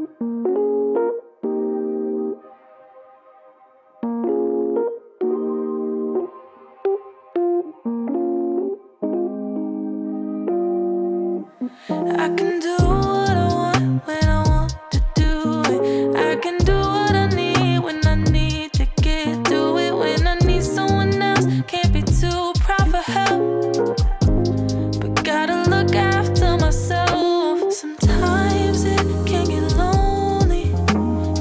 I can do what I want when I want to do it. I can do what I need when I need to get through it. When I need someone else, can't be too proud for help, but gotta look after myself. Sometimes it can get lonely,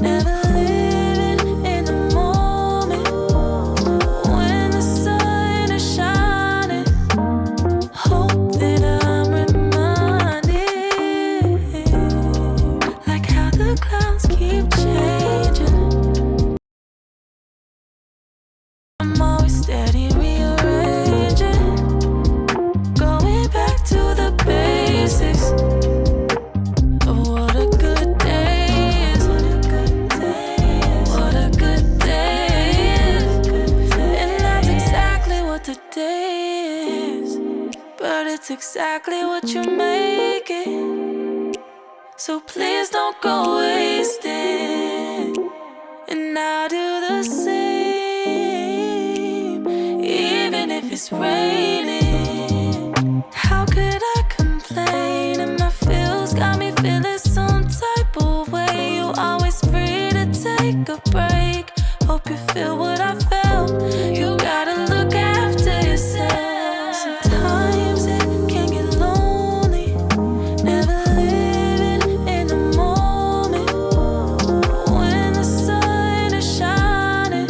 never living in the moment. When the sun is shining, hope that I'm reminded, like how the clouds keep changing. I'm always steady rearranging, going back to the basics of what a good day is. What a good day is. And that's exactly what the day is. But it's exactly what you make it. So please don't go wasting. And I'll do the same, even if it's raining. How could I complain? And my feels got me feeling some type of way. You always free to take a break. Hope you feel what I felt. You gotta look after yourself. Sometimes it can get lonely, never living in the moment. When the sun is shining,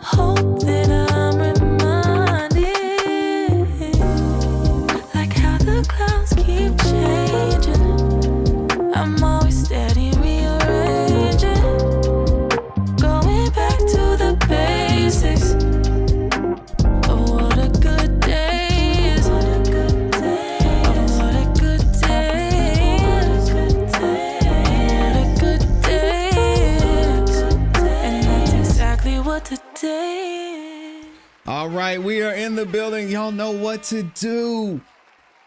hope that I'm reminded, like how the clouds keep changing. I'm always steady rearranging, going back to the basics of what a good day is. Of what a good day is. What a good day is. And that's exactly what today is. All right, we are in the building. Y'all know what to do.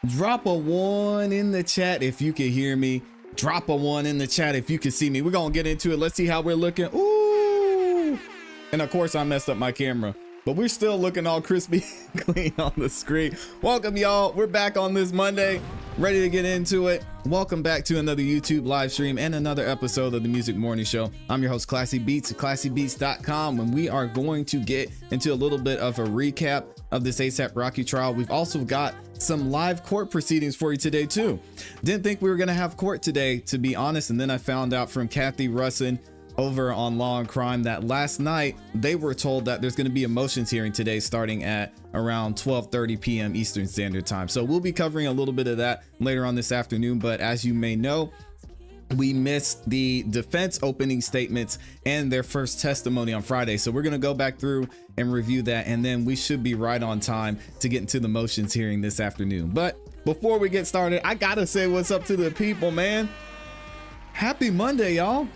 Drop a 1 in the chat if you can hear me. Drop a 1 in the chat if you can see me. We're gonna get into it. Let's see how we're looking. Ooh. And of course I messed up my camera, but we're still looking all crispy clean on the screen. Welcome, y'all. We're back on this Monday, ready to get into it. Welcome back to another YouTube live stream and another episode of the Music Morning Show. I'm your host, Classy Beats at classybeats.com, and we are going to get into a little bit of a recap of this ASAP Rocky trial. We've also got some live court proceedings for you today too. Didn't think we were gonna have court today, to be honest, and then I found out from Kathy Russin over on Law and Crime that last night they were told that there's going to be a motions hearing today starting at around 12:30 p.m. Eastern Standard Time. So we'll be covering a little bit of that later on this afternoon, but as you may know, we missed the defense opening statements and their first testimony on Friday. So we're going to go back through and review that, and then we should be right on time to get into the motions hearing this afternoon. But before we get started, I gotta say what's up to the people, man. Happy Monday, y'all.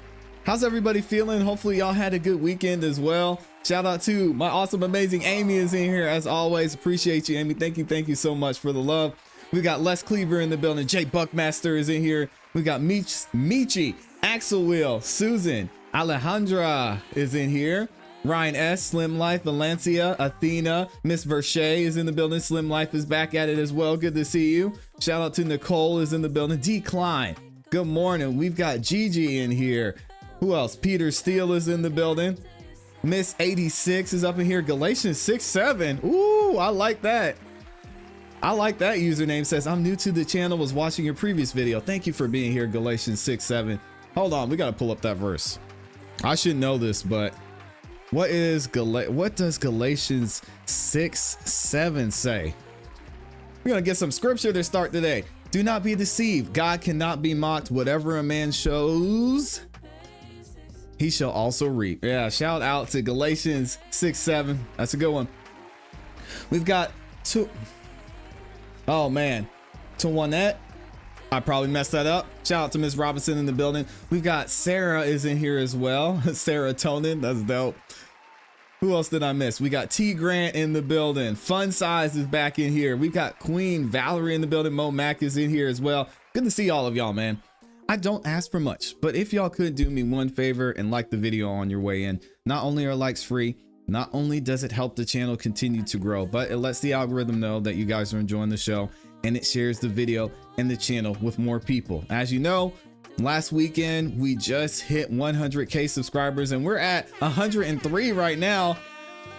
How's everybody feeling? Hopefully y'all had a good weekend as well. Shout out to my awesome, amazing Amy is in here as always. Appreciate you, Amy. Thank you so much for the love. We got Les Cleaver in the building. Jay Buckmaster is in here. We got Michi, Axel Will, Susan, Alejandra is in here. Ryan S, Slim Life, Valencia, Athena, Miss Verche is in the building. Slim Life is back at it as well. Good to see you. Shout out to Nicole is in the building. Decline, good morning. We've got Gigi in here. Who else? Peter Steele is in the building. Miss 86 is up in here. Galatians 6-7. Ooh, I like that. I like that username. Says, I'm new to the channel, was watching your previous video. Thank you for being here, Galatians 6-7. Hold on, we got to pull up that verse. I should know this, but what does Galatians 6-7 say? We're going to get some scripture to start today. Do not be deceived. God cannot be mocked. Whatever a man shows, he shall also reap. Yeah, shout out to Galatians 6-7. That's a good one. We've got two. Oh man, Tawanette. I probably messed that up. Shout out to Miss Robinson in the building. We've got Sarah is in here as well. Serotonin, that's dope. Who else did I miss? We got T Grant in the building. Fun Size is back in here. We've got Queen Valerie in the building. Mo Mac is in here as well. Good to see all of y'all, man. I don't ask for much, but if y'all could do me one favor and like the video on your way in, not only are likes free, not only does it help the channel continue to grow, but it lets the algorithm know that you guys are enjoying the show, and it shares the video and the channel with more people. As you know, last weekend we just hit 100K subscribers, and we're at 103 right now,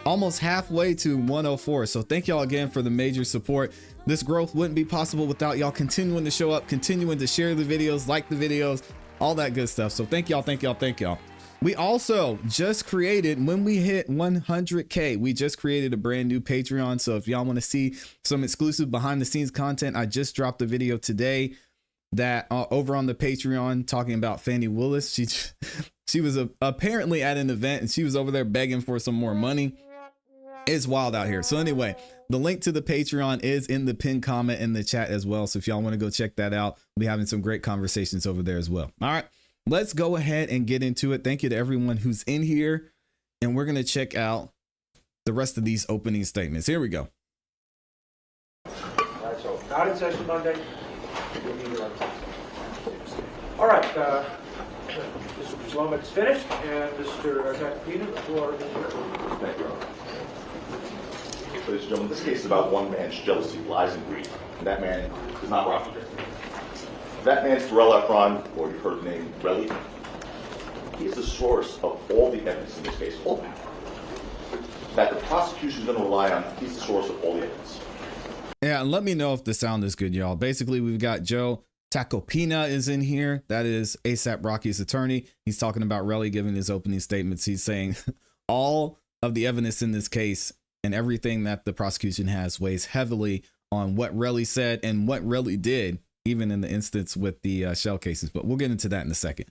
almost halfway to 104. So thank y'all again for the major support. This growth wouldn't be possible without y'all continuing to show up, continuing to share the videos, like the videos, all that good stuff. So thank y'all, thank y'all, thank y'all. We also just created, when we hit 100K, we just created a brand new Patreon. So if y'all want to see some exclusive behind the scenes content, I just dropped a video today that over on the Patreon talking about Fannie Willis. She was apparently at an event and she was over there begging for some more money. It's wild out here. So anyway, the link to the Patreon is in the pinned comment in the chat as well. So if y'all want to go check that out, we'll be having some great conversations over there as well. All right, let's go ahead and get into it. Thank you to everyone who's in here. And we're going to check out the rest of these opening statements. Here we go. All right, so not in session Monday. We'll be here on Tuesday. All right, Mr. Zlomek is finished, and Mr. Zakopina, the floor is yours. Thank you. Ladies and gentlemen, this case is about one man's jealousy, lies, and greed. And that man is not Rocky. That man's Terrell Efron, or you've heard the name Relly. He is the source of all the evidence in this case, all of it. That the prosecution is going to rely on, he's the source of all the evidence. Yeah, and let me know if the sound is good, y'all. Basically, we've got Joe Tacopina is in here. That is ASAP Rocky's attorney. He's talking about Relly giving his opening statements. He's saying all of the evidence in this case and everything that the prosecution has weighs heavily on what Relly said and what Relly did, even in the instance with the shell cases. But we'll get into that in a second.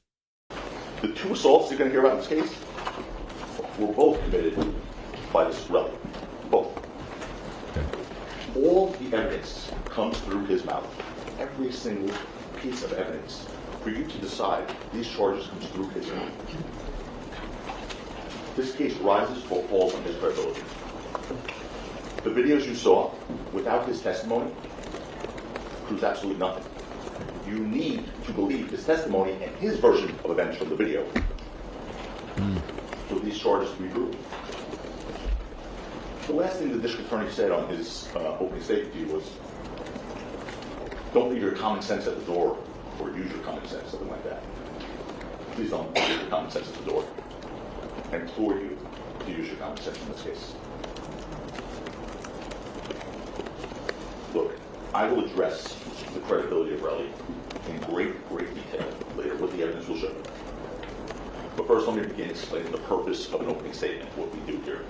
The two assaults you're going to hear about in this case were both committed by this Relly. Both. Okay. All the evidence comes through his mouth. Every single piece of evidence for you to decide these charges comes through his mouth. This case rises or falls on his credibility. The videos you saw, without his testimony, proves absolutely nothing. You need to believe his testimony and his version of events from the video for these charges to be proven. The last thing the district attorney said on his opening statement to you was, don't leave your common sense at the door, or use your common sense, something like that. Please don't leave your common sense at the door. I implore you to use your common sense in this case. Look, I will address the credibility of Relly in great detail later, what the evidence will show. But first, let me begin explaining the purpose of an opening statement, what we do here.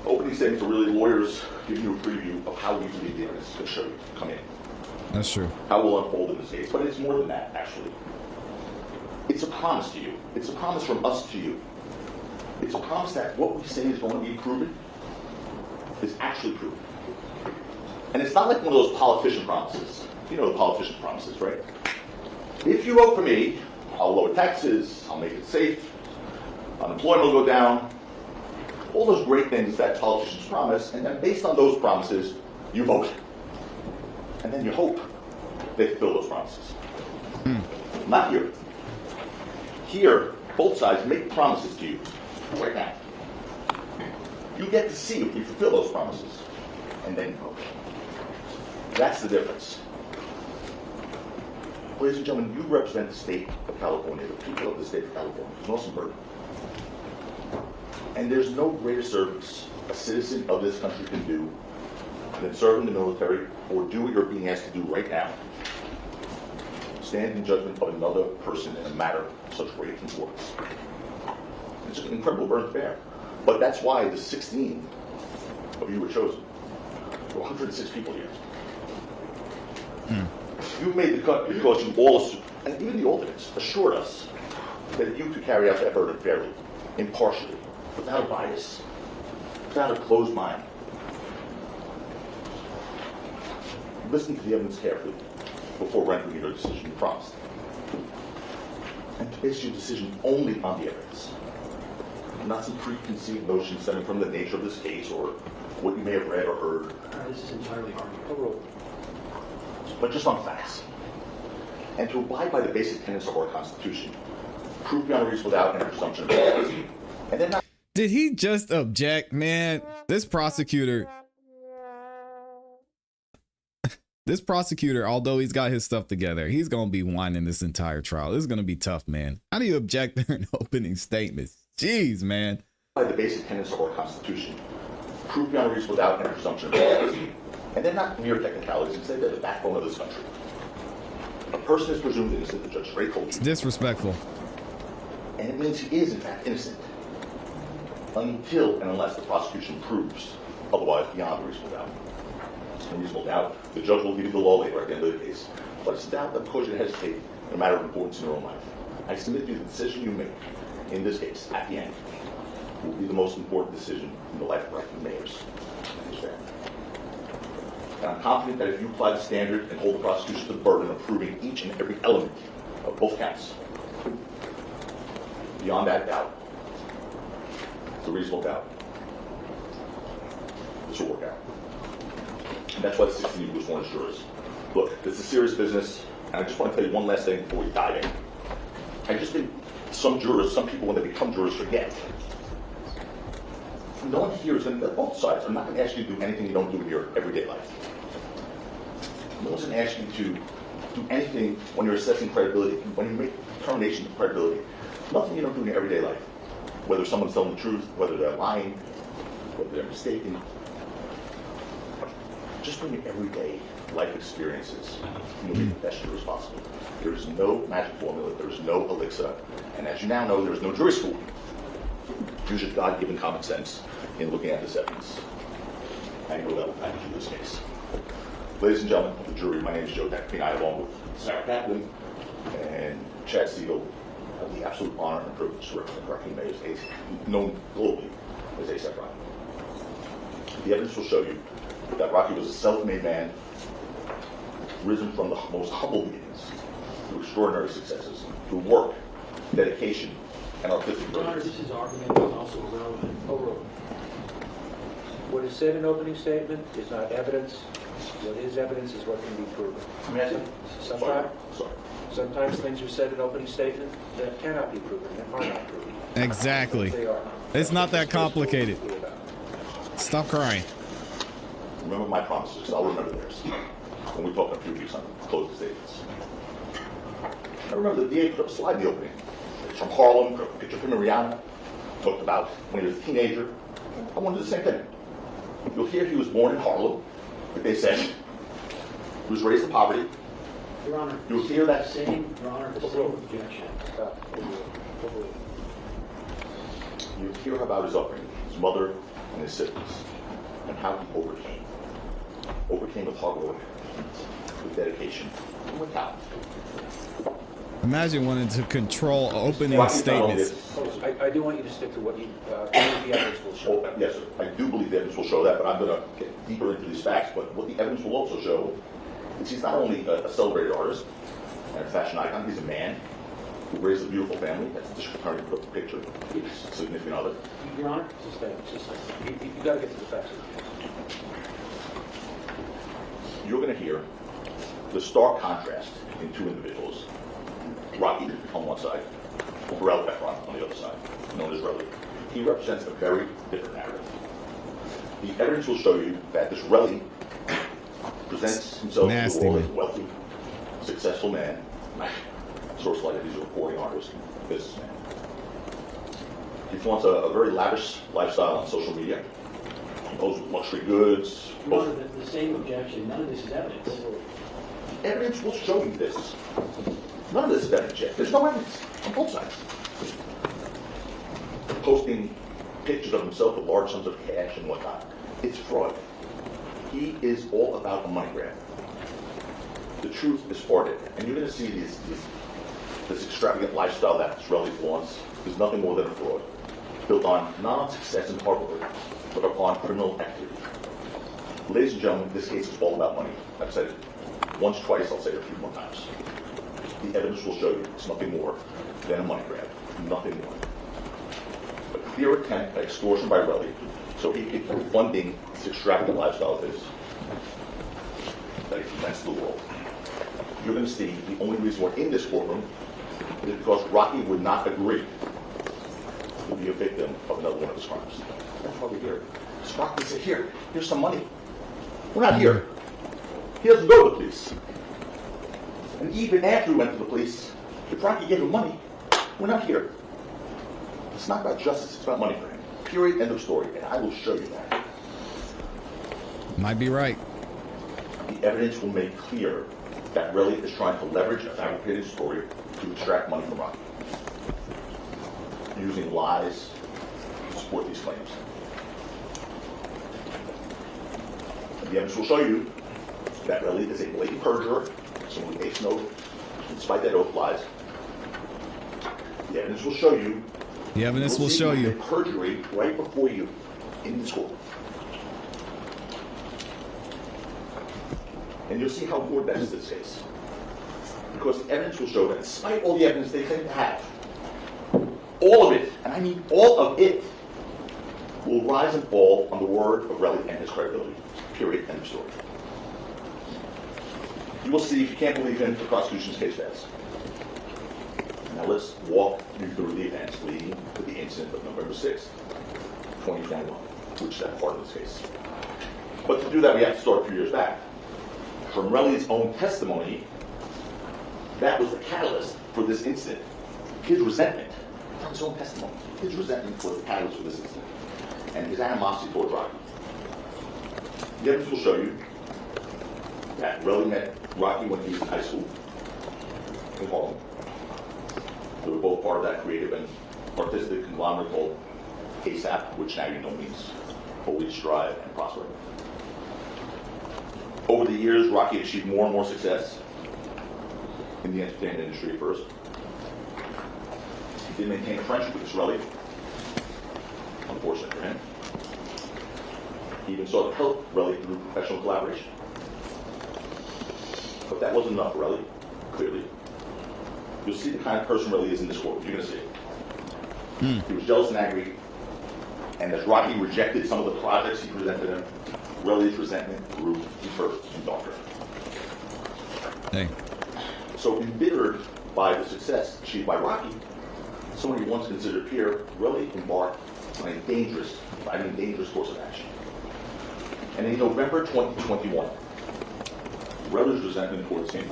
Opening statements are really lawyers giving you a preview of how we believe the evidence is going to show you, come in. That's true. How will unfold in this case. But it's more than that, actually. It's a promise to you. It's a promise from us to you. It's a promise that what we say is going to be proven is actually proven. And it's not like one of those politician promises. You know the politician promises, right? If you vote for me, I'll lower taxes, I'll make it safe, unemployment will go down, all those great things that politicians promise, and then based on those promises, you vote. And then you hope they fulfill those promises. Not here. Here, both sides make promises to you right now. You get to see if you fulfill those promises, and then you vote. That's the difference. Ladies and gentlemen, you represent the state of California, the people of the state of California. It's an awesome burden. And there's no greater service a citizen of this country can do than serve in the military or do what you're being asked to do right now. Stand in judgment of another person in a matter of such great importance. It's an incredible burden to bear. But that's why the 16 of you were chosen. There were 106 people here. You made the cut because you all, and even the alternates, assured us that you could carry out that burden fairly, impartially, without a bias, without a closed mind. Listen to the evidence carefully before rendering your decision, you promised. And to base your decision only on the evidence, not some preconceived notions stemming from the nature of this case or what you may have read or heard. This is entirely arguable. But just on facts. and to abide by the basic tenets of our Constitution. Proof beyond a reasonable doubt and a presumption of innocence. And then not Did he just object, man? This prosecutor, although he's got his stuff together, he's going to be whining this entire trial. This is going to be tough, man. How do you object during opening statements? Jeez, man. by the basic tenets of our Constitution. Proof beyond a reasonable doubt and a presumption of innocence. And they're not mere technicalities, instead they're the backbone of this country. A person is presumed innocent, the Judge Ray told you. It's disrespectful. And it means he is, in fact, innocent. Until and unless the prosecution proves otherwise beyond a reasonable doubt. A reasonable doubt, the judge will give you the law later at the end of the case. But it's a doubt that causes you to hesitate in a matter of importance in your own life. I submit to you the decision you make in this case, at the end, will be the most important decision in the life of Ranking Mayors. And I'm confident that if you apply the standard and hold the prosecution to the burden of proving each and every element of both counts, beyond that doubt, it's a reasonable doubt, this will work out. And that's why the 16 was one jurors. Look, this is serious business, and I just want to tell you one last thing before we dive in. I just think some jurors, some people when they become jurors forget. No one here is going to, both sides are not going to ask you to do anything you don't do in your everyday life. No one's going to ask you to do anything when you're assessing credibility, when you make determinations of credibility. Nothing you don't do in your everyday life. Whether someone's telling the truth, whether they're lying, whether they're mistaken. Just from your everyday life experiences, you'll be the best juror possible. There is no magic formula, there is no elixir, and as you now know, there is no jury school. Use your God-given common sense in looking at this evidence. And go that will guide you through this case. Ladies and gentlemen of the jury, my name is Joe Tacopina, along with Sarah Kaplan and Chad Siegel. I have the absolute honor and privilege to represent Ranking Mayors case, known globally as ASAP Rocky. The evidence will show you that Rocky was a self-made man, risen from the most humble beginnings to extraordinary successes, through work, dedication, and artistic Your Honor, brilliance. this is argument is also relevant. Overruled. What is said in opening statement is not evidence. What is evidence is what can be proven. Sometimes things are said in opening statement that cannot be proven, that are not proven. Exactly. They are. It's not that complicated. Stop crying. Remember my promises, I'll remember theirs. When we talk in a few weeks on closing statements. I remember the DA put up a slide in the opening. It's from Harlem, a picture of him and Rihanna. Talked about when he was a teenager. I wanted the same thing. You'll hear he was born in Harlem, like they said. He was raised in poverty. Your Honor, You'll hear that same, Your Honor, the same objection. Overruled. You hear about his upbringing, his mother and his siblings, and how he overcame. Overcame with hard work, with dedication, and with talent. Imagine wanting to control opening Rocky's not only statements. this- I do want you to stick to what you, the evidence will show. Oh, yes, sir. I do believe the evidence will show that, but I'm going to get deeper into these facts. But what the evidence will also show is he's not only a celebrated artist and a fashion icon, he's a man who raised a beautiful family. That's the district attorney put up the picture. His significant other. Your Honor, Sustain. You got to get to the facts. You're going to hear the stark contrast in two individuals. Rocky on one side, Burrell Efron on the other side, known as Relly. He represents a very different narrative. The evidence will show you that this Relly presents himself to the world as a wealthy, successful man. Source like he's a reporting artist, businessman. He flaunts a very lavish lifestyle on social media. He poses with luxury goods. Your Honor, the same objection. None of this is evidence. The evidence will show you this. None of this is evidence yet. There's no evidence on both sides. Posting pictures of himself with large sums of cash and whatnot. It's fraud. He is all about a money grab. The truth is far different. And you're going to see this extravagant lifestyle that Israeli flaunts is nothing more than a fraud. Built on not on success and hard work, but upon criminal activity. Ladies and gentlemen, this case is all about money. I've said it once, twice, I'll say it a few more times. The evidence will show you it's nothing more than a money grab. Nothing more. A clear attempt at extortion by Relly so he could keep funding this extravagant lifestyle of his that he presents to the world. you're going to see the only reason we're in this courtroom is because Rocky would not agree to be a victim of another one of his crimes. That's why we're here. So Rocky said, here's some money. We're not here. He doesn't go to the police. And even after we went to the police, if Rocky gave him money, we're not here. It's not about justice, it's about money for him. Period, end of story. And I will show you that. Might be right. The evidence will make clear that Relly is trying to leverage a fabricated story to extract money from Rocky, using lies to support these claims. And the evidence will show you that Relly is a blatant perjurer, someone who takes an oath, despite that oath lies. The evidence will show you. The evidence will show you. Perjury right before you in this court. And you'll see how important that is to this case. Because the evidence will show that despite all the evidence they claim to have, all of it, and I mean all of it, will rise and fall on the word of Relly and his credibility. Period. End of story. You will see, if you can't believe him, the prosecution's case fails. Now let's walk you through the events leading to the incident of November 6th, 2021, which is that part of this case. But to do that, we have to start a few years back. From Relly's own testimony, that was the catalyst for this incident. His resentment, from his own testimony, his resentment was the catalyst for this incident, and his animosity towards Rocky. The evidence will show you that Relly met Rocky when he was in high school in Harlem. They were both part of that creative and artistic conglomerate called ASAP, which now you know means Holy Strive and Prosper. Over the years, Rocky achieved more and more success in the entertainment industry at first. He did maintain a friendship with Relly, unfortunate for him. He even sought to help Relly through professional collaboration. But that wasn't enough for Relly, clearly. You'll see the kind of person Relly is in this court. You're going to see it. He was jealous and angry, and as Rocky rejected some of the projects he presented him, Relly's resentment grew deeper and darker. Hey. So embittered by the success achieved by Rocky, someone he once considered peer, Relly embarked on a dangerous course of action. And in November 2021, Relly's resentment towards him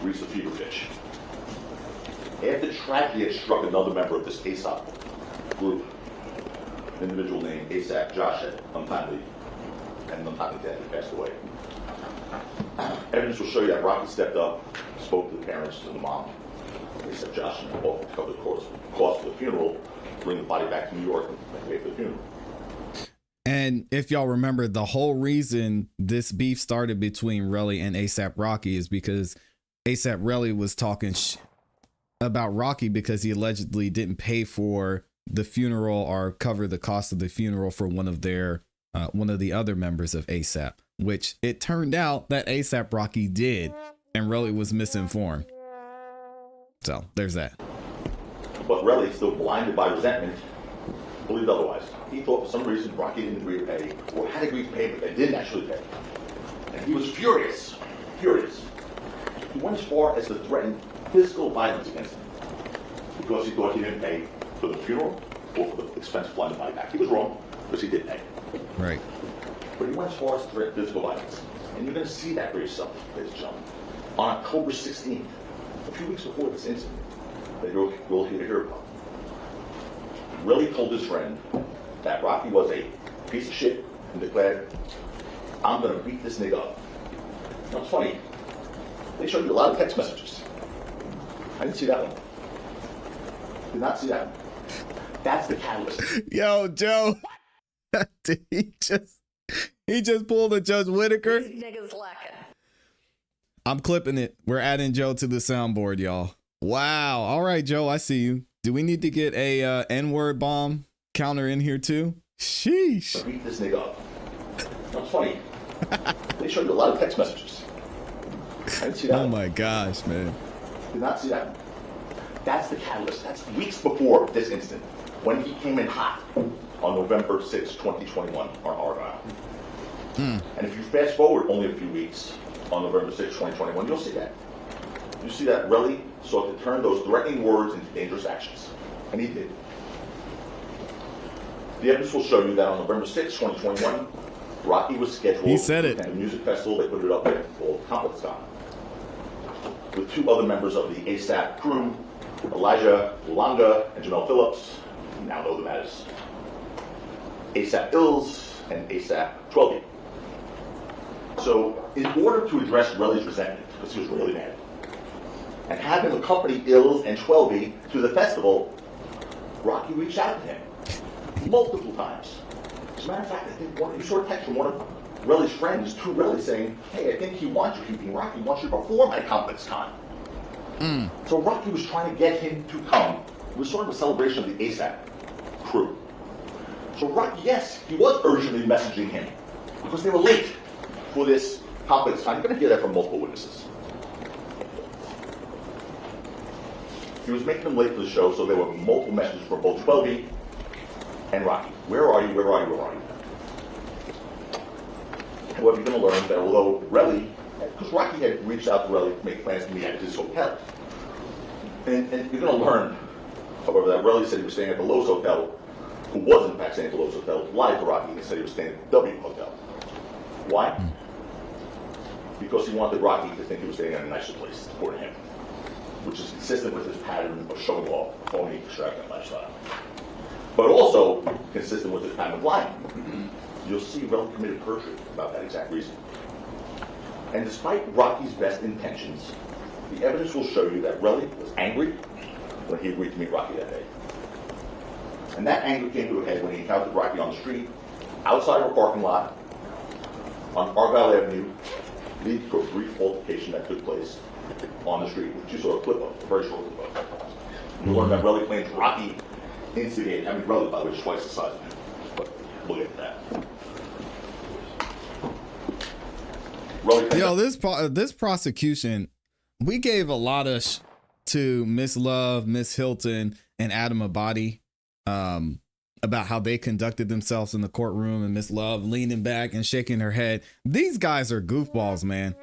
reached a fever pitch. After tragedy had struck another member of this ASAP group, an individual named ASAP Josh had untimely death. He passed away. Evidence will show you that Rocky stepped up, spoke to the parents and the mom. ASAP Josh and offered to cover the cost of the funeral, bring the body back to New York and pay for the funeral. And if y'all remember, the whole reason this beef started between Relly and ASAP Rocky is because ASAP Relly was talking about Rocky because he allegedly didn't pay for the funeral or cover the cost of the funeral for one of the other members of ASAP, which it turned out that ASAP Rocky did, and Relly was misinformed. So there's that. But Relly, still blinded by resentment, believed otherwise. He thought for some reason Rocky didn't agree to pay, or had agreed to pay, but they didn't actually pay. And he was furious. He went as far as to threaten physical violence against him because he thought he didn't pay for the funeral or for the expense of flying the body back. He was wrong, because he did pay. Right. But he went as far as to threaten physical violence. And you're going to see that for yourself, ladies and gentlemen. On October 16th, a few weeks before this incident that you'll hear about, Relly told his friend that Rocky was a piece of shit and declared, "I'm going to beat this nigga up." Now, it's funny. They showed you a lot of text messages. I didn't see that one. Did not see that one. That's the catalyst. Yo, Joe. he just pulled a Judge Whitaker. These niggas lacking. I'm clipping it. We're adding Joe to the soundboard, y'all. Wow. All right, Joe, I see you. Do we need to get a N-word bomb counter in here too? Sheesh. Beat this nigga up. Now, it's funny. They showed you a lot of text messages. I didn't see that. Oh my gosh, man. Did not see that one. That's the catalyst. That's weeks before this incident, when he came in hot on November 6, 2021 on Argyle. And if you fast forward only a few weeks, on November 6, 2021, you'll see that. You see that Relly sought to turn those threatening words into dangerous actions. And he did. The evidence will show you that on November 6, 2021, Rocky was scheduled He said to it. attend a music festival. They put it up there called Complex Con, with 2 other members of the ASAP crew, Elijah Ulanga and Jamel Phillips. You now know them as ASAP Ills and ASAP 12E. So in order to address Relly's resentment, because he was really mad, and have him accompany Ills and 12E to the festival, Rocky reached out to him multiple times. As a matter of fact, I think you saw a text from one of Relly's friends to Relly saying, hey, I think he wants you, keeping Rocky wants you to perform at Complex Con. So Rocky was trying to get him to come. It was sort of a celebration of the ASAP crew. So Rocky, yes, he was urgently messaging him because they were late for this Complex Con. You're going to hear that from multiple witnesses. He was making them late for the show, so there were multiple messages from both 12E and Rocky. Where are you? Where are you? Where are you? However, you're going to learn that although Relly, because Rocky had reached out to Relly to make plans to meet at his hotel, and you're going to learn, however, that Relly said he was staying at the Lowe's Hotel, who was in fact staying at the Lowe's Hotel, lied to Rocky and said he was staying at the W Hotel. Why? Because he wanted Rocky to think he was staying at a nicer place, according to him, which is consistent with his pattern of showing off, phony, extravagant lifestyle. But also consistent with his pattern of lying. You'll see Relly committed perjury about that exact reason. And despite Rocky's best intentions, the evidence will show you that Relly was angry when he agreed to meet Rocky that day. And that anger came to a head when he encountered Rocky on the street, outside of a parking lot, on Argyle Avenue, leading to a brief altercation that took place on the street, which you saw a clip of, a very short clip of. You learn that Relly claims Rocky instigated, I mean, Relly, by the way, is twice the size of him, but we'll get to that. Yo, this prosecution, we gave a lot of to Miss Love, Miss Hilton, and Adam Abadi about how they conducted themselves in the courtroom, and Miss Love leaning back and shaking her head. These guys are goofballs, man.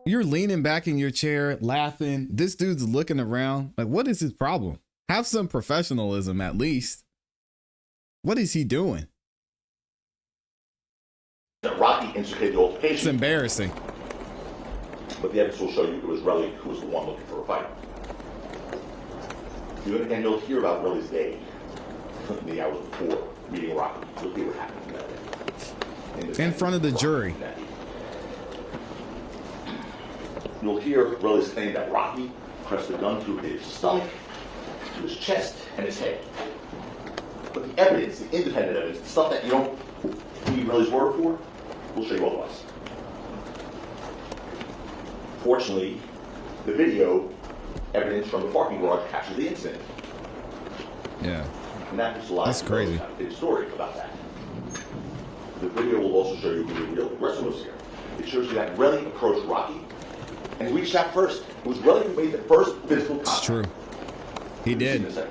You're leaning back in your chair, laughing. This dude's looking around. Like, what is his problem? Have some professionalism at least. What is he doing? That Rocky instigated the altercation. It's embarrassing. But the evidence will show you it was Relly who was the one looking for a fight. And you'll hear about Relly's day in the hours before meeting Rocky. You'll hear what happened that day. In front of the jury. You'll hear Relly's claim that Rocky pressed a gun through his stomach, to his chest, and his head. But the evidence, the independent evidence, the stuff that you don't need Relly's word for, we'll show you otherwise. Fortunately, the video evidence from the parking garage captured the incident. Yeah. And that was a lot. That's crazy. Big story about that. The video will also show you who the real aggressor was here. It shows you that Relly approached Rocky and reached out first. It was Relly who made the first physical contact. It's true. He did. The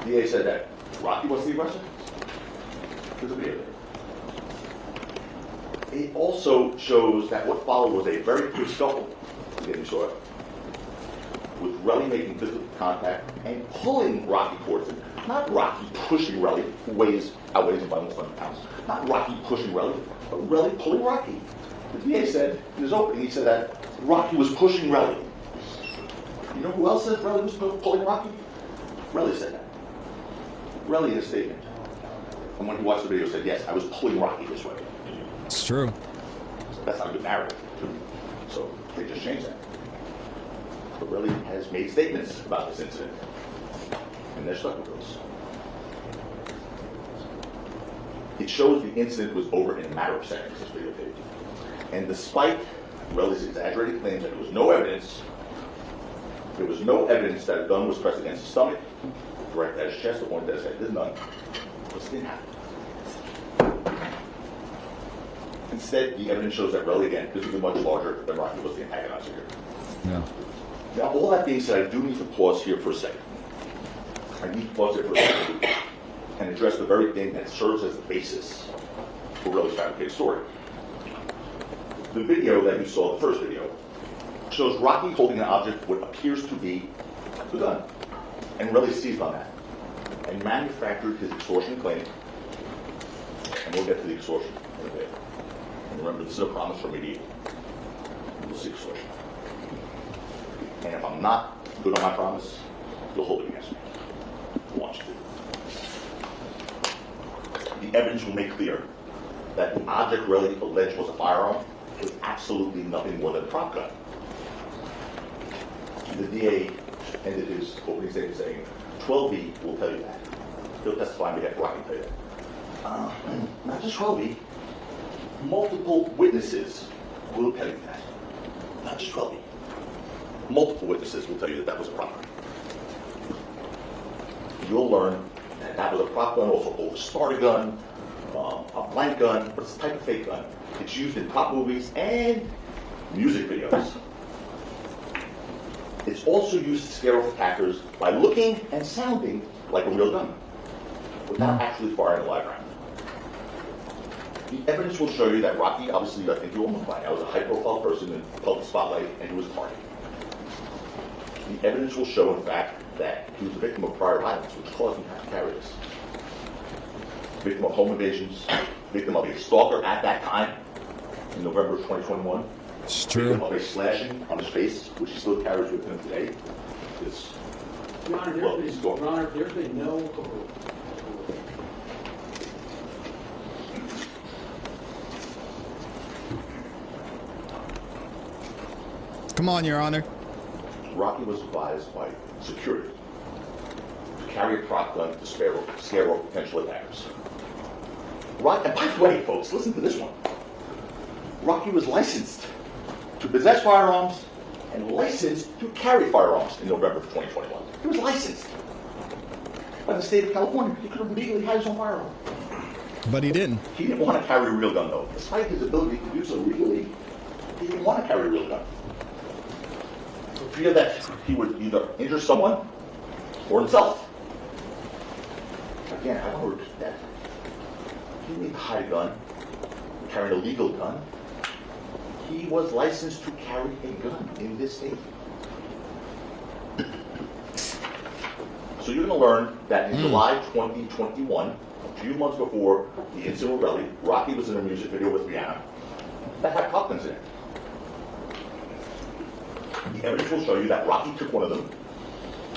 DA said that Rocky was the aggressor. There's a video there. It also shows that what followed was a very quick scuffle. Again, you saw it. With Relly making physical contact and pulling Rocky towards him. Not Rocky pushing Relly, who outweighs him by almost 100 pounds. Not Rocky pushing Relly, but Relly pulling Rocky. The DA said in his opening, he said that Rocky was pushing Relly. You know who else said Relly was pulling Rocky? Relly said that. Relly in a statement. And when he watched the video, said, yes, I was pulling Rocky this way. It's true. That's not a good narrative. So they just changed that. But Relly has made statements about this incident. And they're stuck with those. It shows the incident was over in a matter of seconds, this videotape. And despite Relly's exaggerated claims that there was no evidence that a gun was pressed against his stomach, directed at his chest, or pointed at his head. There's none. This didn't happen. Instead, the evidence shows that Relly, again, physically much larger than Rocky, was the antagonizer here. Yeah. Now, all that being said, I do need to pause here for a second. I need to pause here for a second and address the very thing that serves as the basis for Relly's fabricated story. The video that you saw, the first video, shows Rocky holding an object what appears to be the gun, and really seized on that, and manufactured his extortion claim. And we'll get to the extortion in a bit. And remember, this is a promise from me. We'll see extortion. And if I'm not good on my promise, you'll hold it against me. I want you to. The evidence will make clear that the object really alleged was a firearm was absolutely nothing more than a prop gun. The DA ended his opening statement saying, 12B will tell you that. He'll testify on behalf of Rocky, tell you that. Not just 12B, multiple witnesses will tell you that. Not just 12B. Multiple witnesses will tell you that that was a prop gun. You'll learn that that was a prop gun, also called a starter gun, a blank gun, but it's a type of fake gun. It's used in pop movies and music videos. It's also used to scare off attackers by looking and sounding like a real gun, without actually firing a live round. The evidence will show you that Rocky, obviously, I think you all know by now, was a high-profile person in the public spotlight, and he was a target. The evidence will show, in fact, that he was a victim of prior violence, which caused him to have to carry this. Victim of home invasions, victim of a stalker at that time, in November of 2021. It's true. Victim of a slashing on his face, which he still carries with him today. Your Honor, there's been no... Come on, Your Honor. Rocky was advised by security to carry a prop gun to scare off potential attackers. And by the way, folks, listen to this one. Rocky was licensed to possess firearms and licensed to carry firearms in November of 2021. He was licensed by the state of California. He could have legally had his own firearm. But he didn't. He didn't want to carry a real gun, though. Despite his ability to do so legally, he didn't want to carry a real gun. For fear that he would either injure someone or himself. Again, I want to repeat that. He didn't need to hide a gun, carry a legal gun. He was licensed to carry a gun in this state. So you're going to learn that in July 2021, a few months before the incident with Relly, Rocky was in a music video with Rihanna that had prop guns in it. The evidence will show you that Rocky took one of them,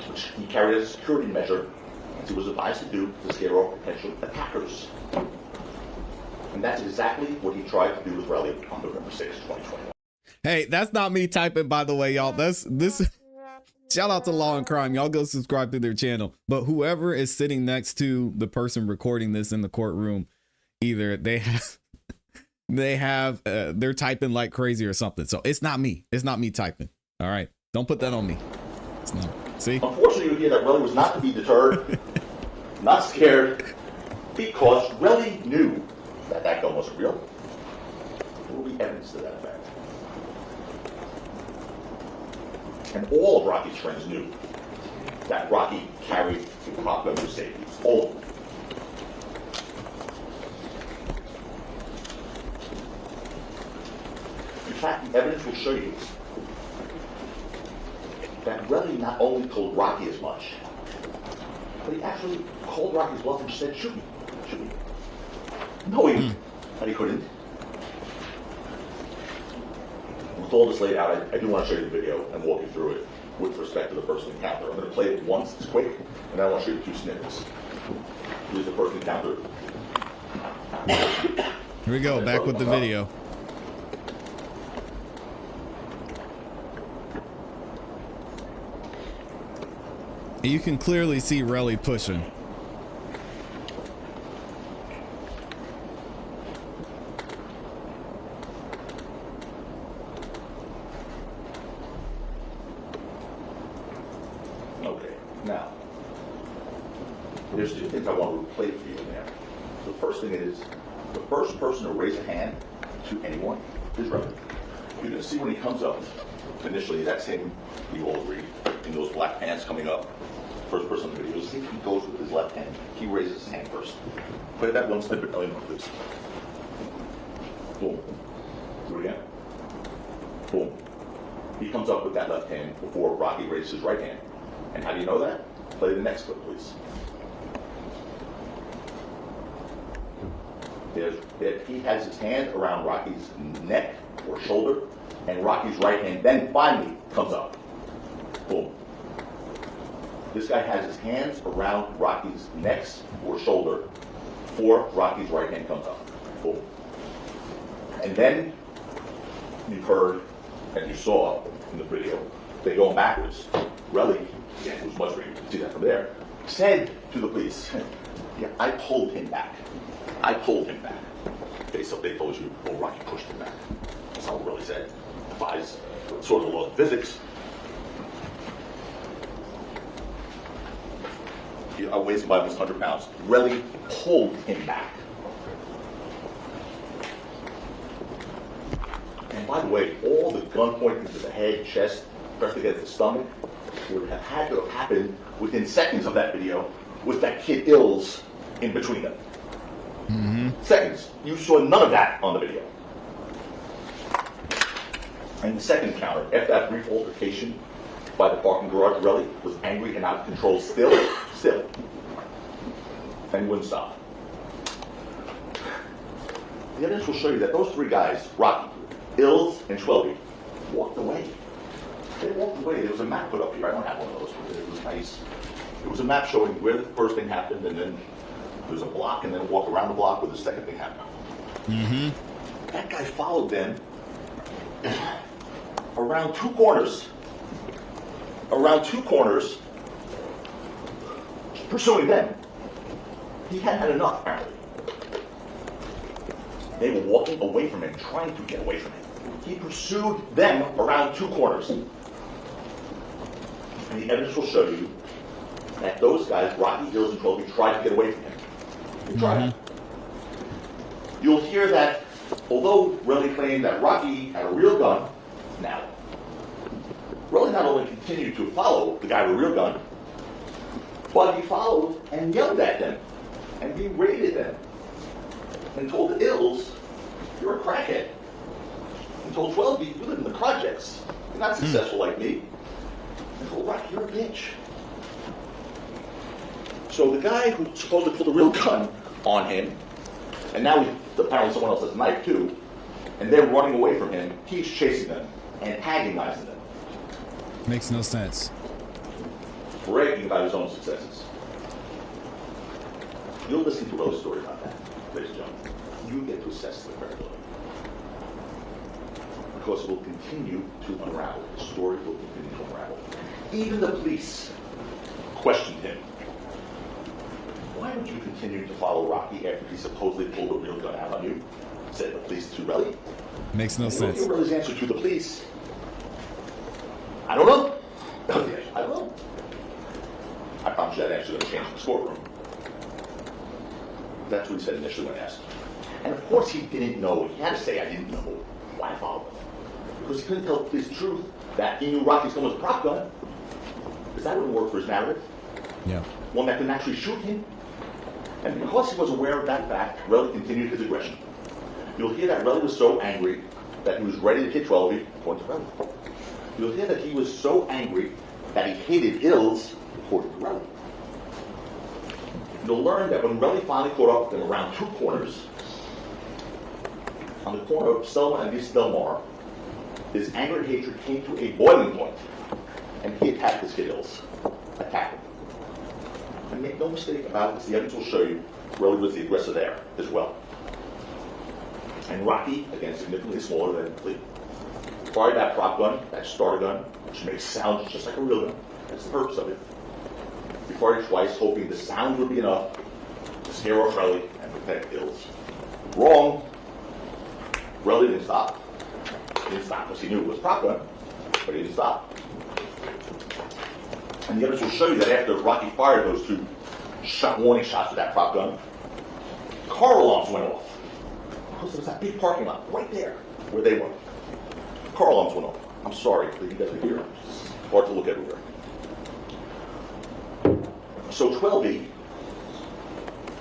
which he carried as a security measure, as he was advised to do to scare off potential attackers. And that's exactly what he tried to do with Relly on November 6, 2021. Hey, that's not me typing, by the way, y'all. This. Shout out to Law and Crime. Y'all go subscribe to their channel. But whoever is sitting next to the person recording this in the courtroom, either they're typing like crazy or something. So it's not me. It's not me typing. All right. Don't put that on me. It's not. See? Unfortunately, you hear that Relly was not to be deterred, not scared, because Relly knew that that gun wasn't real. There will be evidence to that effect. And all of Rocky's friends knew that Rocky carried a prop gun for safety. All of them. In fact, the evidence will show you that Relly not only told Rocky as much, but he actually called Rocky's bluff and said, shoot me, knowing that he couldn't. With all this laid out, I do want to show you the video and walk you through it with respect to the personal encounter. I'm going to play it once, it's quick, and then I want to show you two snippets. Here's the personal encounter. Here we go, back with the video. You can clearly see Relly pushing. Okay, now, there's two things I want to play for you in there. The first thing is, the first person to raise a hand to anyone is Relly. You're going to see when he comes up, initially that's him, you all agree, in those black pants coming up. First person in the video, see he goes with his left hand. He raises his hand first. Play that one snippet, please. Boom. Do it again. Boom. He comes up with that left hand before Rocky raises his right hand. And how do you know that? Play the next clip, please. He has his hand around Rocky's neck or shoulder, and Rocky's right hand then finally comes up. Boom. This guy has his hands around Rocky's neck or shoulder before Rocky's right hand comes up. Boom. And then you heard and you saw in the video, they going backwards. Relly, again, who's muttering, you can see that from there, said to the police, yeah, I pulled him back. I pulled him back. Okay, so they told you, well, Rocky pushed him back. That's not what Relly said. Defies sort of the law of physics. He weighs him by almost 100 pounds. Relly pulled him back. And by the way, all the gun pointing to the head, chest, pressed against the stomach would have had to have happened within seconds of that video with that kid Ills in between them. Seconds. You saw none of that on the video. And the second encounter, after that brief altercation by the parking garage, Relly was angry and out of control still. And he wouldn't stop. The evidence will show you that those three guys, Rocky, Ills, and Schwelby, walked away. They walked away. There was a map put up here. I don't have one of those, but it was nice. It was a map showing where the first thing happened, and then there was a block, and then a walk around the block where the second thing happened. That guy followed them around two corners. Pursuing them. He hadn't had enough, apparently. They were walking away from him, trying to get away from him. He pursued them around two corners. And the evidence will show you that those guys, Rocky, Ills, and Schwelby, tried to get away from him. They tried. You'll hear that, although Relly claimed that Rocky had a real gun, now, Relly not only continued to follow the guy with a real gun, but he followed and yelled at them, and berated them, and told the Ills, you're a crackhead. And told Schwelby, you live in the projects. You're not successful like me. And told Rocky, you're a bitch. So the guy who supposedly pulled a real gun on him, and now apparently someone else has a knife too, and they're running away from him, he's chasing them, antagonizing them. Makes no sense. Bragging about his own successes. You'll listen to Relly's story about that, ladies and gentlemen. You get to assess the credibility. Because it will continue to unravel. The story will continue to unravel. Even the police questioned him. Why would you continue to follow Rocky after he supposedly pulled a real gun out on you? Said the police to Relly. Makes no sense. Hear Relly's answer to the police. I don't know. I don't know. I promise you that answer is going to change in the courtroom. That's what he said initially when asked. And of course he didn't know. He had to say, I didn't know why I followed him. Because he couldn't tell the police the truth that he knew Rocky's gun was a prop gun. Because that wouldn't work for his narrative. Yeah. One that couldn't actually shoot him. And because he was aware of that fact, Relly continued his aggression. You'll hear that Relly was so angry that he was ready to hit Schwelby, according to Relly. You'll hear that he was so angry that he hated Ills, according to Relly. You'll learn that when Relly finally caught up with him around two corners, on the corner of Selma and East Del Mar, his anger and hatred came to a boiling point, and he attacked his kid Ills. Attacked him. And make no mistake about it, as the evidence will show you, Relly was the aggressor there as well. And Rocky, again, significantly smaller than Lee, fired that prop gun, that starter gun, which makes sounds just like a real gun. That's the purpose of it. He fired it twice, hoping the sound would be enough to scare off Relly and protect Ills. Wrong. Relly didn't stop. He didn't stop because he knew it was a prop gun, but he didn't stop. And the evidence will show you that after Rocky fired those two warning shots with that prop gun, car alarms went off. Because there was that big parking lot right there where they were. Car alarms went off. I'm sorry that you guys are here. It's hard to look everywhere. So Schwelby,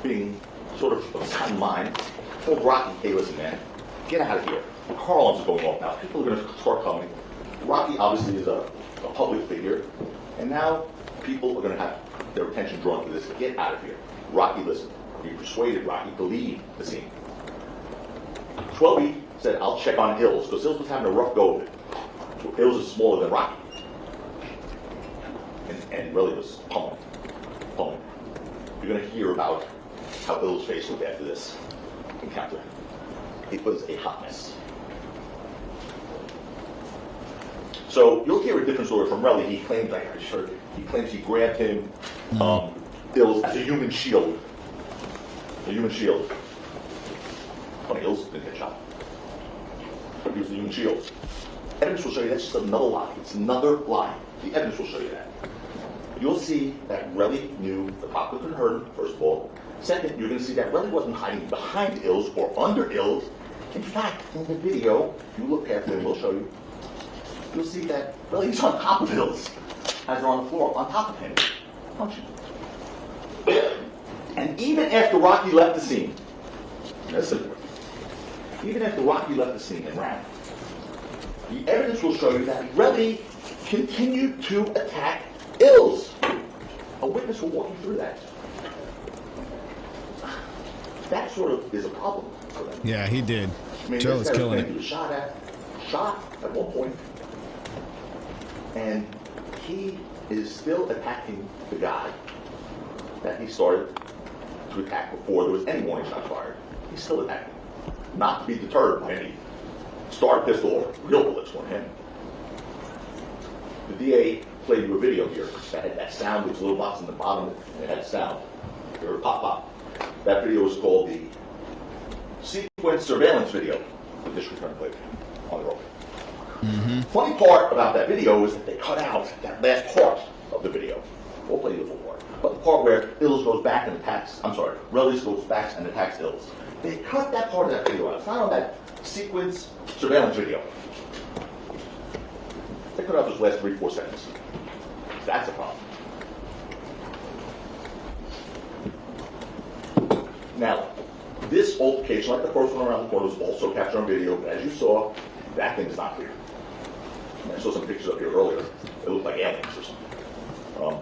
being sort of sound mind, told Rocky, hey, listen, man, get out of here. car alarms are going off now. People are going to start coming. Rocky obviously is a public figure, and now people are going to have their attention drawn to this. Get out of here. Rocky listened. He persuaded Rocky to leave the scene. 12E said, I'll check on Hills, because Hills was having a rough go of it. Hills is smaller than Rocky. And really was pummeling. You're going to hear about how Hills' face looked after this encounter. It was a hot mess. So you'll hear a different story from Relly. He claims, like I heard, he claims he grabbed him, Hills, as a human shield. A human shield. Funny, Hills didn't get shot. But he was a human shield. Evidence will show you that's just another lie. It's another lie. The evidence will show you that. You'll see that Relly knew the cop couldn't hurt him, first of all. Second, you're going to see that Relly wasn't hiding behind Ills or under Ills. In fact, in the video, if you look carefully, we'll show you, you'll see that Relly's on top of Ills as they're on the floor, on top of him, punching. And even after Rocky left the scene, that's important. Even after Rocky left the scene and ran, the evidence will show you that Relly continued to attack Ills. A witness will walk you through that. That sort of is a problem for them. Yeah, he did. I mean, Joe was killing it. He was shot at one point, and he is still attacking the guy that he started to attack before there was any warning shot fired. He's still attacking, not to be deterred by any star pistol or real bullets from him. The DA played you a video here that had that sound, which little box in the bottom, and it had sound. You heard pop pop. That video was called the sequence surveillance video the district attorney played on the road. Funny part about that video is that they cut out that last part of the video. We'll play the full part. But the part where Ills goes back and attacks, Relly goes back and attacks Ills. They cut that part of that video out. It's not on that sequence surveillance video. They cut out those last 3-4 seconds. That's a problem. Now, this altercation, like the first one around the corner, was also captured on video, but as you saw, that thing is not clear. I saw some pictures up here earlier. It looked like aliens or something.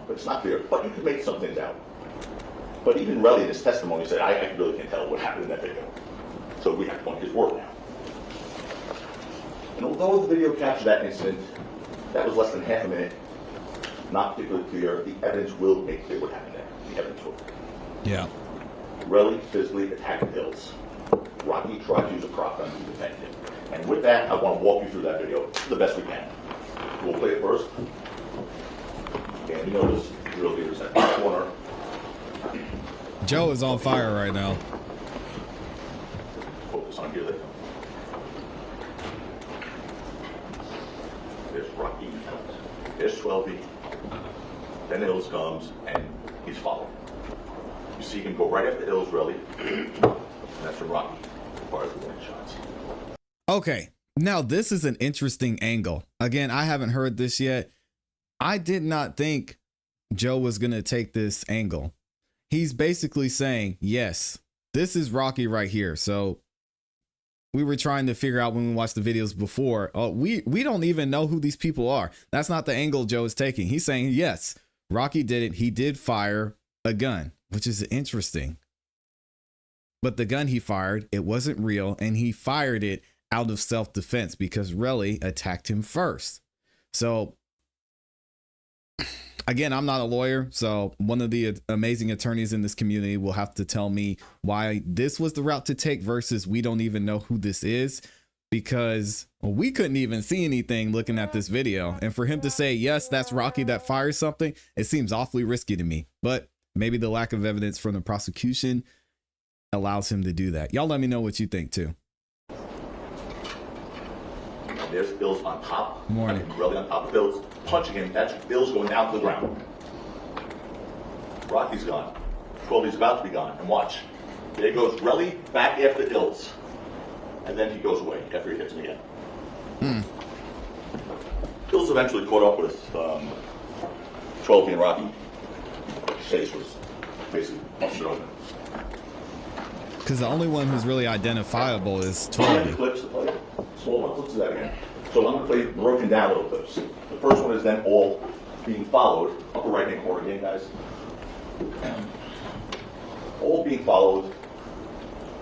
But it's not clear. But you can make some things out. But even Relly in his testimony said, I really can't tell what happened in that video. So we have to point his word now. And although the video captured that incident, that was less than half a minute, not particularly clear, the evidence will make clear what happened there. The evidence will. Yeah. Relly physically attacked Hills. Rocky tried to use a prop gun to defend him. And with that, I want to walk you through that video the best we can. We'll play it first. And you notice the real leader's at the corner. Joe is on fire right now. Focus on here. There's Rocky. There's 12E. Then Hills comes, and he's following. You see him go right after Hills, Relly. And that's from Rocky, as far as the warning shots. Okay, now this is an interesting angle. Again, I haven't heard this yet. I did not think Joe was going to take this angle. He's basically saying, yes, this is Rocky right here. So we were trying to figure out when we watched the videos before, we don't even know who these people are. That's not the angle Joe is taking. He's saying, yes, Rocky did it. He did fire a gun, which is interesting. But the gun he fired, it wasn't real, and he fired it out of self-defense because Relly attacked him first. So again, I'm not a lawyer, so one of the amazing attorneys in this community will have to tell me why this was the route to take versus we don't even know who this is, because we couldn't even see anything looking at this video. And for him to say, yes, that's Rocky that fired something, it seems awfully risky to me. But maybe the lack of evidence from the prosecution allows him to do that. Y'all let me know what you think too. There's Bills on top. Morning. Relly on top of Bills, punching him. That's Bills going down to the ground. Rocky's gone. 12E's about to be gone. And watch. There goes Relly back after Ills. And then he goes away after he hits him again. Ills eventually caught up with 12E and Rocky. His face was basically busted open. Because the only one who's really identifiable is I have the 12. clips to play. Small ones, let's do that again. So I'm going to play broken down little clips. The first one is then all being followed, upper right hand corner again, guys. All being followed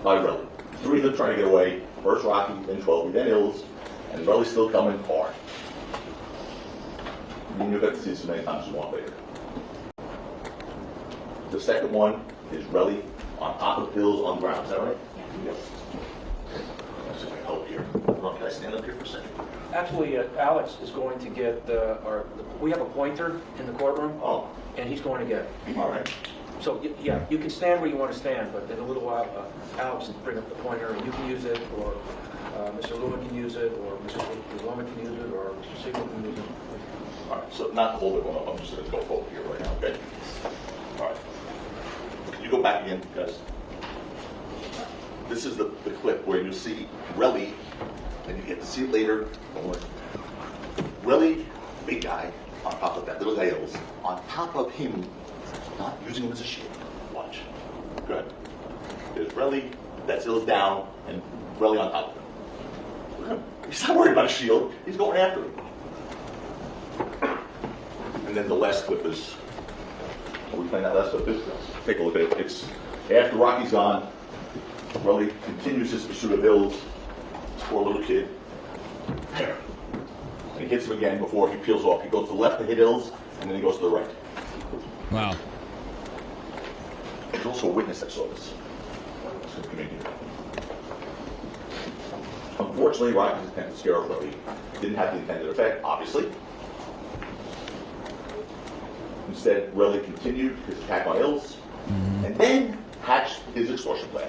by Relly. Three of them trying to get away. First Rocky, then 12, then Ills, and Relly's still coming hard. And you'll get to see this as many times as you want later. The second one is Relly on top of Ills on the ground. Is that right? Yes. Let's see if I can help here. Can I stand up here for a second? Actually, Alex is going to get we have a pointer in the courtroom, Oh, and he's going to get it. all right. So, yeah, you can stand where you want to stand, but in a little while, Alex will bring up the pointer, and you can use it, or Mr. Lewin can use it, or Mr. Lewin can use it, or Mr. Siegel can use it. All right, so not hold it one up. I'm just going to go forward here right now, okay? All right. Can you go back again, guys? This is the clip where you see Relly, and you get to see it later. Don't worry. Relly, big guy, on top of that little guy Ills, on top of him, not using him as a shield. Watch. Good. There's Relly, that's Ills down, and Relly on top of him. Look at him. He's not worried about a shield. He's going after him. And then the last clip is, are we playing that last clip? Take a look at it. It's after Rocky's gone, Relly continues his pursuit of Ills, this poor little kid. And he hits him again before he peels off. He goes to the left to hit Ills, and then he goes to the right. Wow. There's also a witness that saw this. Come in here. Unfortunately, Rocky's attempt to scare off Relly didn't have the intended effect, obviously. Instead, Relly continued his attack on Ills, and then hatched his extortion plan.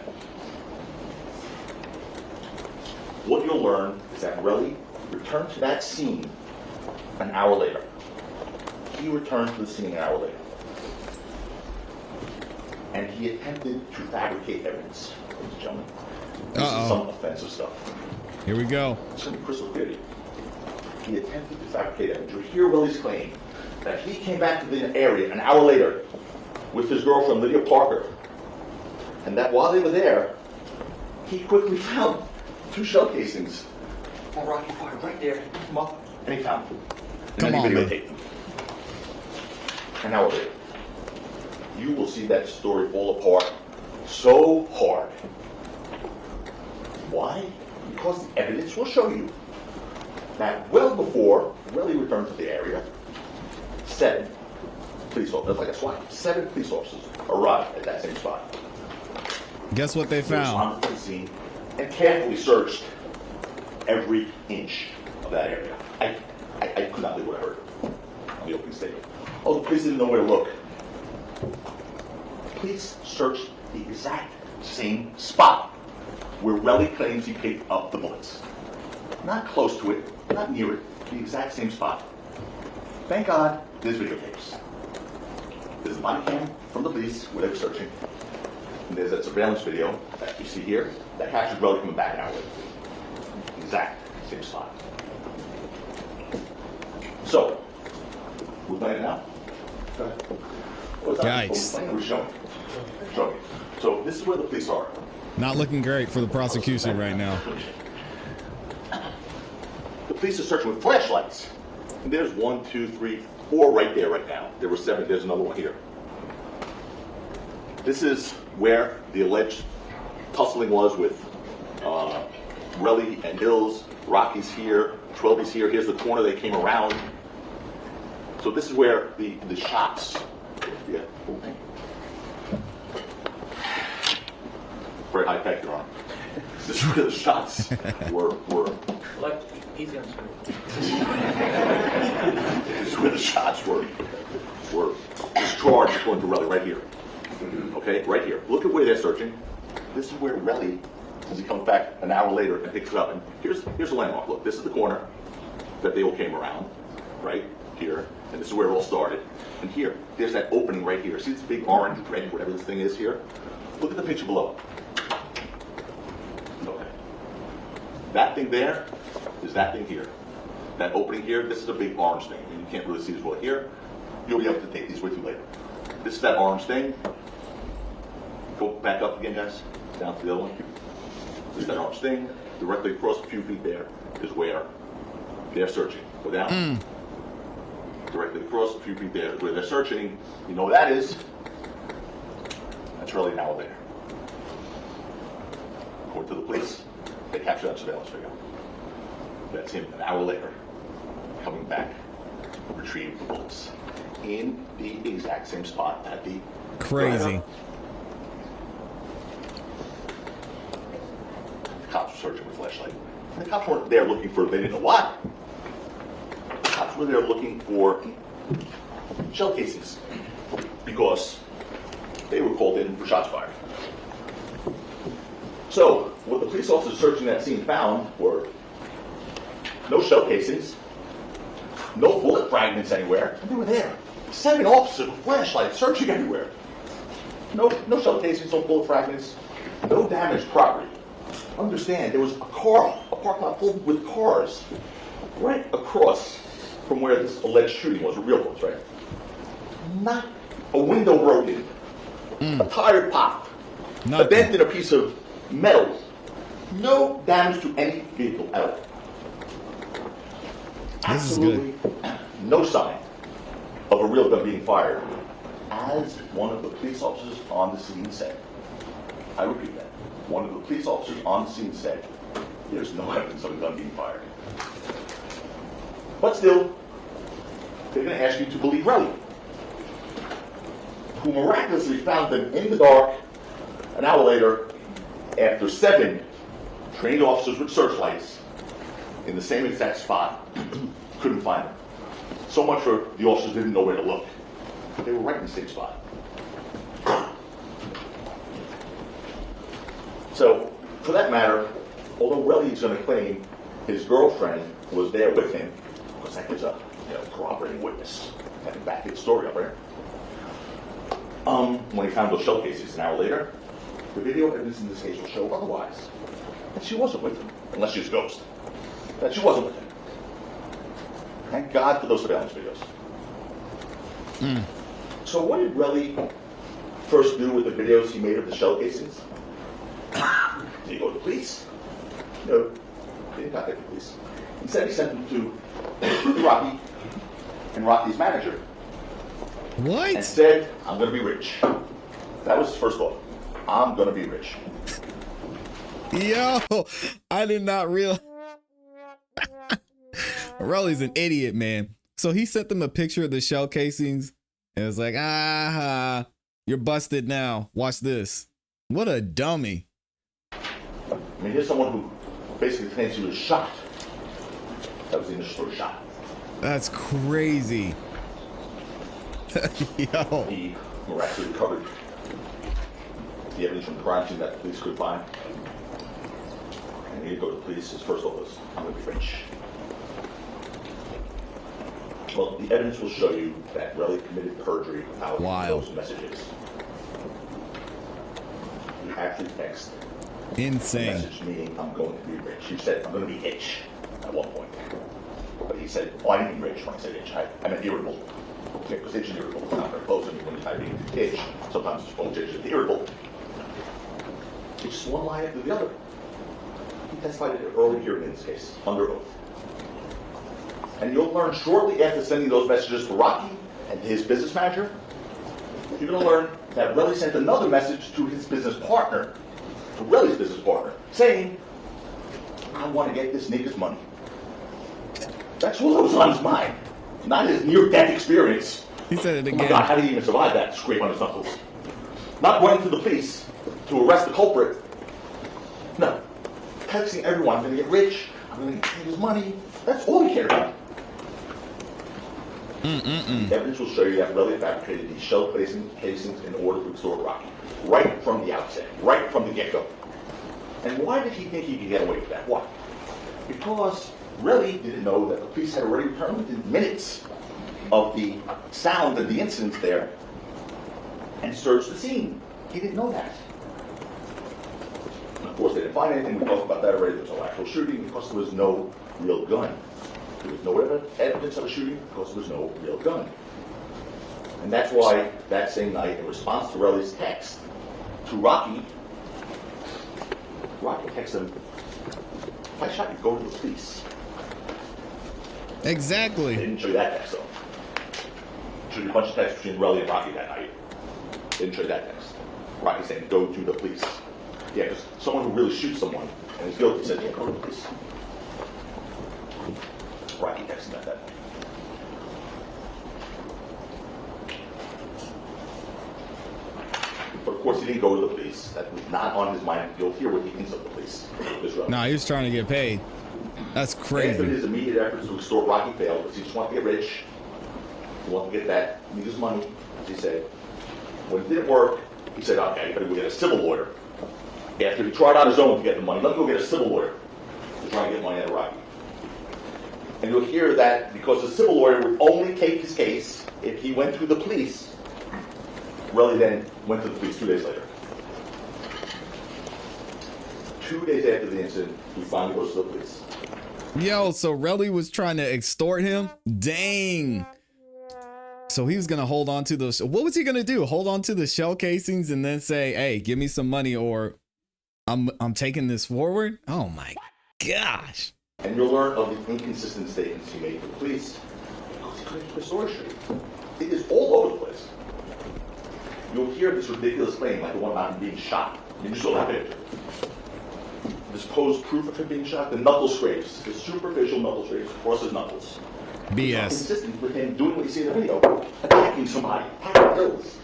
What you'll learn is that Relly returned to that scene an hour later. He returned to the scene an hour later. And he attempted to fabricate evidence, ladies and gentlemen. This is some offensive stuff. Here we go. It's going to be crystal clear to you. He attempted to fabricate evidence. You hear Relly's claim that he came back to the area an hour later with his girlfriend, Lydia Parker, and that while they were there, he quickly found 2 shell casings on Rocky Fire right there. He picked them up, and he found them. And Come then on, he man. videotaped them. An hour later. You will see that story fall apart so hard. Why? Because the evidence will show you that well before Relly returned to the area, 7 police officers, like a SWAT, 7 police officers arrived at that same spot. Guess what they They found? responded to the scene and carefully searched every inch of that area. I could not believe what I heard on the opening statement. Oh, the police didn't know where to look. Police searched the exact same spot where Relly claims he picked up the bullets. Not close to it, not near it, the exact same spot. Thank God there's videotapes. There's a body cam from the police where they were searching. And there's that surveillance video that you see here that captures Relly coming back an hour later. Exact same spot. So, we're playing it now? Go ahead. What's that? Yikes. What we're showing. Show me. So this is where the police are. Not looking great for the prosecution right now. The police are searching with flashlights. And there's 1, 2, 3, 4 right there right now. There were 7. There's another one here. This is where the alleged tussling was with Relly and Ills. Rocky's here. 12's here. Here's the corner they came around. So this is where the shots. Yeah. Very high tech, Your Honor. This is where the shots were. Like, easy on screen. This is where the shots were discharged according to Relly, right here. Okay, right here. Look at where they're searching. This is where Relly, as he comes back an hour later and picks it up. And here's the landmark. Look, this is the corner that they all came around, right here. And this is where it all started. And here, there's that opening right here. See this big orange, red, whatever this thing is here? Look at the picture below. Okay. That thing there is that thing here. That opening here, this is a big orange thing. And you can't really see this well here. You'll be able to take these with you later. This is that orange thing. Go back up again, guys. down to the other one. There's that orange thing directly across a few feet there is where they're searching. Go down. Directly across a few feet there is where they're searching. You know what that is? That's really an hour later. According to the police, they captured that surveillance video. That's him an hour later, coming back to retrieve the bullets in the exact same spot at the Crazy. The cops were searching with flashlight. And the cops weren't there looking for, they didn't know what. The cops were there looking for shell casings because they were called in for shots fired. So, what the police officers searching that scene found were no shell casings, no bullet fragments anywhere, and they were there. 7 officers with flashlights searching everywhere. No shell casings, no bullet fragments, no damaged property. Understand, there was a parking lot filled with cars right across from where this alleged shooting was, or real was, right? Not a window broken, a tire popped, a dent in a piece of metal. No damage to any vehicle at all. This is good. No sign of a real gun being fired, as one of the police officers on the scene said. I repeat that. One of the police officers on the scene said, there's no evidence of a gun being fired. But still, they're going to ask you to believe Relly, who miraculously found them in the dark an hour later after 7 trained officers with searchlights in the same exact spot. Couldn't find them. So much for the officers didn't know where to look. They were right in the same spot. So, for that matter, although Relly is going to claim his girlfriend was there with him, because that gives a corroborating witness that can back his story up, right? When he found those shell casings an hour later, the video evidence in this case will show otherwise. That she wasn't with him, unless she's a ghost. That she wasn't with him. Thank God for those surveillance videos. So what did Relly first do with the videos he made of the shell casings? Did he go to the police? No, he didn't contact the police. Instead, he sent them to Rocky and Rocky's manager. What? And said, I'm going to be rich. That was his first thought. I'm going to be rich. Yo, I did not realize. Relly's an idiot, man. So he sent them a picture of the shell casings and was like, you're busted now. Watch this. What a dummy. I mean, here's someone who basically claims he was shot. That was the initial story, shot. That's crazy. Yo. He miraculously recovered the evidence from the crime scene that the police could find. And he'd go to the police. His first thought was, I'm going to be rich. Well, the evidence will show you that Relly committed perjury without those messages. He actually texted Insane. the message meaning, I'm going to be rich. He said, I'm going to be itch at one point. But he said, oh, I didn't mean rich when I said itch. I meant irritable. Because itch and irritable is not very close. I mean, when you type in itch, sometimes it's both itch and irritable. It's just one lie after the other. He testified at an early hearing in this case, under oath. And you'll learn shortly after sending those messages to Rocky and his business manager, you're going to learn that Relly sent another message to his business partner, to Relly's business partner, saying, I want to get this nigga's money. That's what was on his mind, not his near-death experience. He said it again. Oh my God, how did he even survive that scrape on his knuckles? Not running to the police to arrest the culprit. No. Texting everyone, I'm going to get rich, I'm going to get his money. That's all he cared about. The evidence will show you that Relly fabricated these shell casings in order to extort Rocky. Right from the outset. Right from the get-go. And why did he think he could get away with that? Why? Because Relly didn't know that the police had already returned within minutes of the sound of the incidents there and searched the scene. He didn't know that. And of course, they didn't find anything. We talked about that already. There was no actual shooting because there was no real gun. There was no evidence of a shooting because there was no real gun. And that's why that same night, in response to Relly's text to Rocky, Rocky texts him, if I shot you, go to the police. Exactly. They didn't show you that text, though. Showed you a bunch of texts between Relly and Rocky that night. They didn't show you that text. Rocky saying, go to the police. Yeah, because someone who really shoots someone and is guilty said, yeah, go to the police. Rocky texted him at that night. But of course, he didn't go to the police. That was not on his mind. You'll hear what he thinks of the police. Nah, he was trying to get paid. That's After crazy. his immediate efforts to extort Rocky failed because he just wanted to get rich. He wanted to get that, need his money, as he said. When it didn't work, he said, okay, you better go get a civil lawyer. After he tried on his own to get the money, let me go get a civil lawyer to try and get money out of Rocky. And you'll hear that because the civil lawyer would only take his case if he went to the police. Relly then went to the police 2 days later. 2 days after the incident, he finally goes to the police. Yo, so Relly was trying to extort him? Dang. So he was going to hold on to those. What was he going to do? Hold on to the shell casings and then say, hey, give me some money or I'm taking this forward? Oh my gosh. And you'll learn of the inconsistent statements he made to the police because he couldn't keep the story straight. It is all over the place. You'll hear this ridiculous claim like the one about him being shot. You saw that picture. This posed proof of him being shot, the knuckle scrapes, the superficial knuckle scrapes across his knuckles. BS. Consistent with him doing what you see in the video, attacking somebody, attacking hills.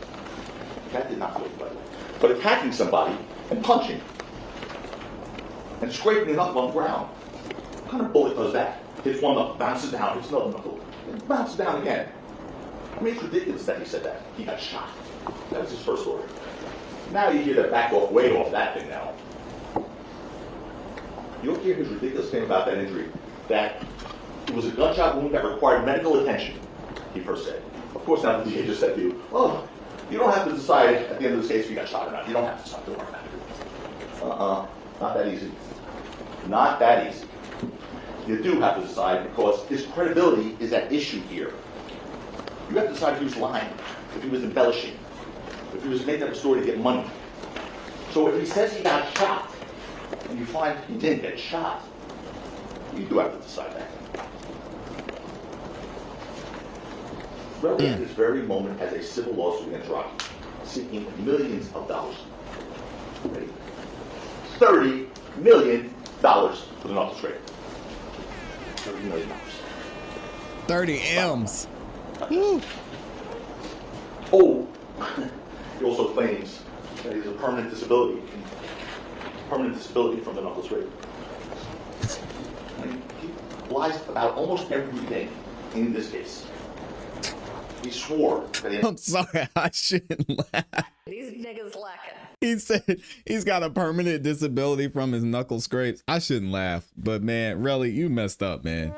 That did not feel by the way. But attacking somebody and punching and scraping the knuckle on the ground. What kind of bullet does that? Hits one knuckle, bounces down, hits another knuckle, and bounces down again. I mean, it's ridiculous that he said that. He got shot. That was his first order. Now you hear that back off, way off that thing now. You'll hear his ridiculous thing about that injury, that it was a gunshot wound that required medical attention, he first said. Of course, now the DA just said to you, oh, you don't have to decide at the end of this case if you got shot or not. You don't have to decide. Don't worry about it. Not that easy. Not that easy. You do have to decide because his credibility is at issue here. You have to decide if he was lying, if he was embellishing, if he was making up a story to get money. So if he says he got shot, and you find he didn't get shot, you do have to decide that. Relly at this very moment has a civil lawsuit against Rocky, seeking millions of dollars. Ready? $30 million for the knuckle scrape. $30 million. 30 M's. Woo. Oh, he also claims that he has a permanent disability from the knuckle scrape. And he lies about almost everything in this case. He swore that he... I'm sorry, I shouldn't laugh. These niggas lacking. He said he's got a permanent disability from his knuckle scrapes. I shouldn't laugh, but man, Relly, you messed up, man.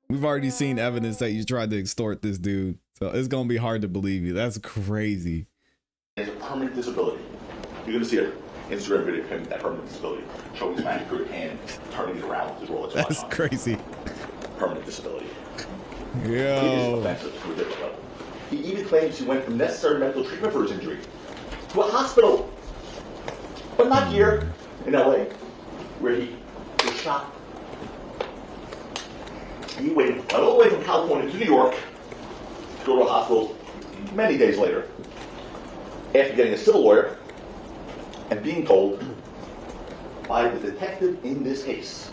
We've already seen evidence that you tried to extort this dude, so it's gonna be hard to believe you. That's crazy. He has a permanent disability. You're gonna see an Instagram video of him with that permanent disability, showing his manicured hand, turning it around with his Rolex watch That's on. crazy. Permanent disability. It is Yo. offensive to a different level. He even claims he went from necessary medical treatment for his injury to a hospital, but not here in LA, where he was shot. He waited all the way from California to New York to go to a hospital many days later, after getting a civil lawyer and being told by the detective in this case,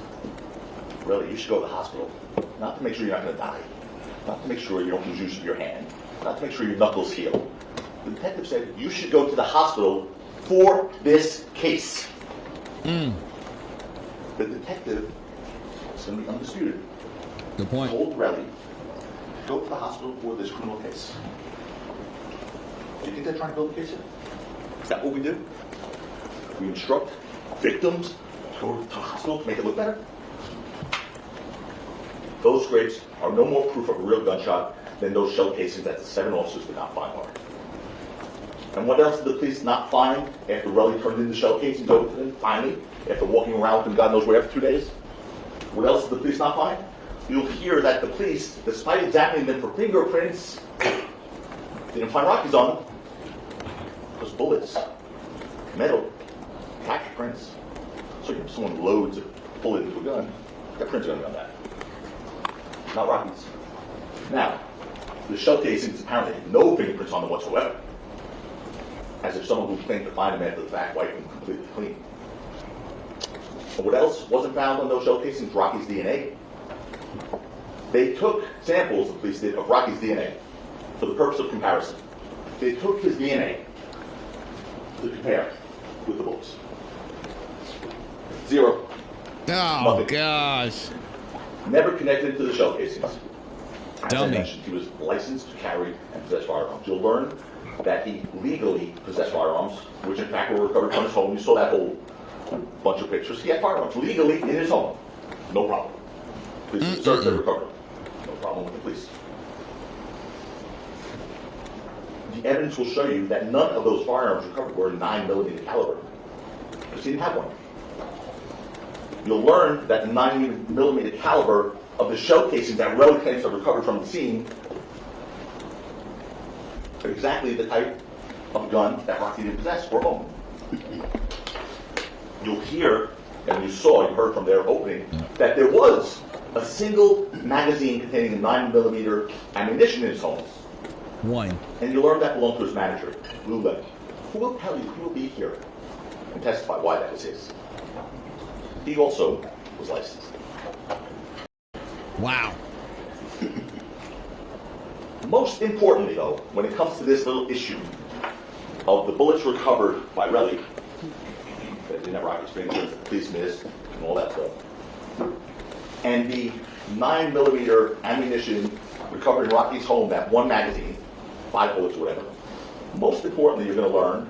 really, you should go to the hospital, not to make sure you're not going to die, not to make sure you don't lose use of your hand, not to make sure your knuckles heal. The detective said you should go to the hospital for this case. The detective, it's going to be undisputed, Good point. told Relly, go to the hospital for this criminal case. Do you think they're trying to build a case here? Is that what we do? We instruct victims to go to the hospital to make it look better? Those scrapes are no more proof of a real gunshot than those shell casings that the 7 officers did not find are. And what else did the police not find after Relly turned in the shell casings over to them, finally, after walking around with them God knows where for 2 days? What else did the police not find? You'll hear that the police, despite examining them for fingerprints, didn't find Rockies on them. Because bullets, metal, attach prints. So if someone loads a bullet into a gun, that print's going to be on that. Not Rocky's. Now, the shell casings apparently had no fingerprints on them whatsoever. As if someone who claimed to find them after the fact wiped them completely clean. And what else wasn't found on those shell casings? Rocky's DNA. They took samples, the police did, of Rocky's DNA for the purpose of comparison. They took his DNA to compare with the bullets. Zero. Oh, Nothing. gosh. Never connected to the shell casings. As Dummy. I mentioned, he was licensed to carry and possess firearms. You'll learn that he legally possessed firearms, which in fact were recovered from his home. You saw that whole bunch of pictures. He had firearms legally in his home. No problem. Police searched and recovered them. No problem with the police. The evidence will show you that none of those firearms recovered were 9mm caliber. Because he didn't have one. You'll learn that 9mm caliber of the shell casing that Relly claims to have recovered from the scene are exactly the type of gun that Rocky didn't possess or own. You'll hear, and you heard from their opening, that there was a single magazine containing 9mm ammunition in his home. One. And you learn that belonged to his manager, Lou Levy, who will tell you, who will be here and testify why that was his. He also was licensed. Wow. Most importantly, though, when it comes to this little issue of the bullets recovered by Relly, that didn't have rocket fingerprints, the police missed, and all that stuff, and the 9mm ammunition recovered in Rocky's home, that one magazine, 5 bullets or whatever. Most importantly, you're going to learn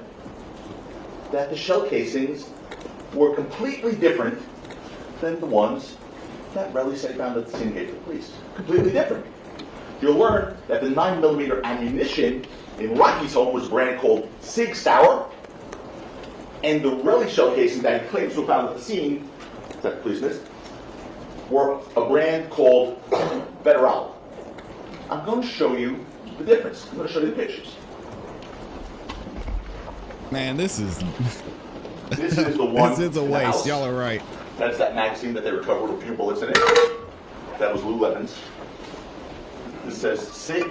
that the shell casings were completely different than the ones that Relly said he found at the scene gave to the police. Completely different. You'll learn that the 9mm ammunition in Rocky's home was a brand called Sig Sauer, and the Relly shell casings that he claims to have found at the scene, that the police missed, were a brand called Federal. I'm going to show you the difference. I'm going to show you the pictures. Man, this is This is the one. this is a in the waste. house. Y'all are right. That's that magazine that they recovered with a few bullets in it. That was Lou Evans. This says Sig.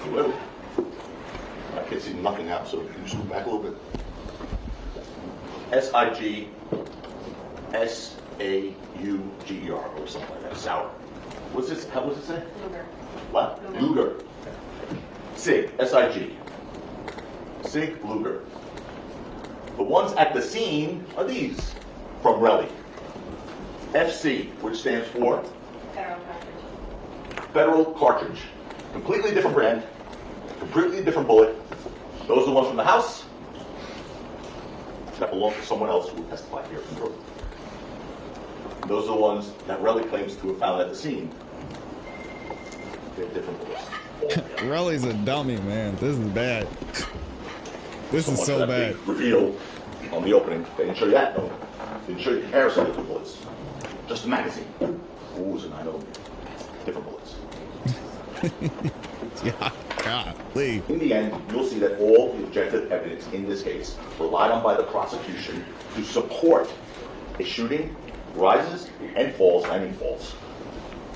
Whoa. I can't see nothing now, so can you zoom back a little bit? SIG SAUGER or something like that. Sour. What's this? How was it say? Luger. What? Luger. Sig. SIG. Sig Luger. The ones at the scene are these from Relly. FC, which stands for Federal cartridge. Federal Cartridge. Completely different brand, completely different bullet. Those are the ones from the house that belong to someone else who will testify here from court. Those are the ones that Relly claims to have found at the scene. They're different bullets. Relly's a dummy, man. This is bad. This is so That bad. big reveal on the opening. They didn't show you that, no. They didn't show you the comparison of the bullets. Just a magazine. Ooh, it was a 9mm. Different bullets. Yeah, golly. In the end, you'll see that all the objective evidence in this case relied on by the prosecution to support a shooting rises and falls,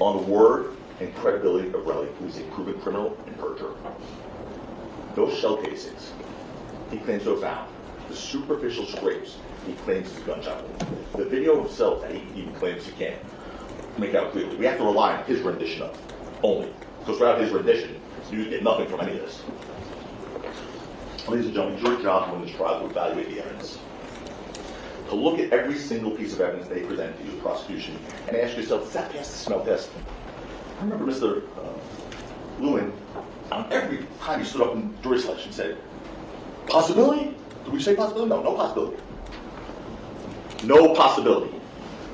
on the word and credibility of Relly, who is a proven criminal and perjurer. Those shell casings he claims to have found, the superficial scrapes he claims is a gunshot wound. The video himself that he even claims he can't make out clearly. We have to rely on his rendition of it only. Because without his rendition, you get nothing from any of this. Ladies and gentlemen, it's your job in this trial to evaluate the evidence. To look at every single piece of evidence they present to you, the prosecution, and ask yourself, does that pass the smell test? I remember Mr. Lewin, on every time he stood up in jury selection, said, possibility? Did we say possibility? No, no possibility. No possibility.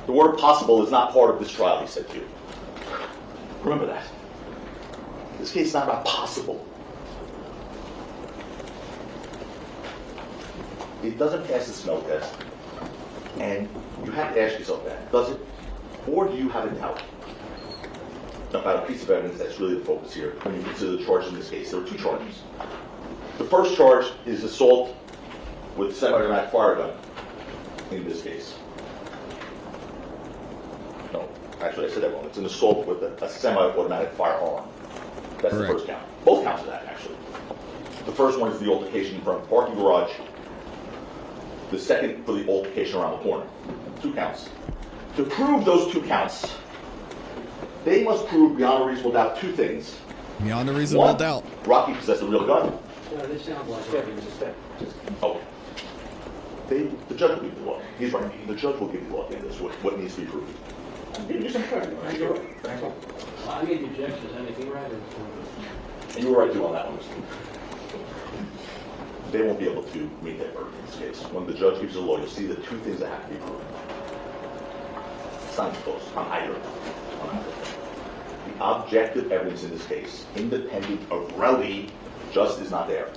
The word possible is not part of this trial, he said to you. Remember that. This case is not about possible. It doesn't pass the smell test. And you have to ask yourself that. Does it? Or do you have a doubt about a piece of evidence that's really the focus here when you consider the charge in this case? There were two charges. The first charge is assault with semi-automatic fire gun in this case. No, actually I said that wrong. It's an assault with a semi-automatic firearm. That's Correct. the first count. Both counts of that, actually. The first one is the altercation in front of the parking garage. The second for the altercation around the corner. 2 counts. To prove those 2 counts, they must prove beyond a reasonable doubt 2 things. Beyond a reasonable One, doubt. Rocky possessed a real gun. No, this sounds like. Okay. The judge will give you the law. He's right. The judge will give you the law at the end of this, what needs to be proved. I made the objections, and if you were right, And you were right too on that one. They won't be able to meet that burden in this case. When the judge gives you the law, you'll see the 2 things that have to be proven. It's not close on either. The objective evidence in this case, independent of Relly, just is not there.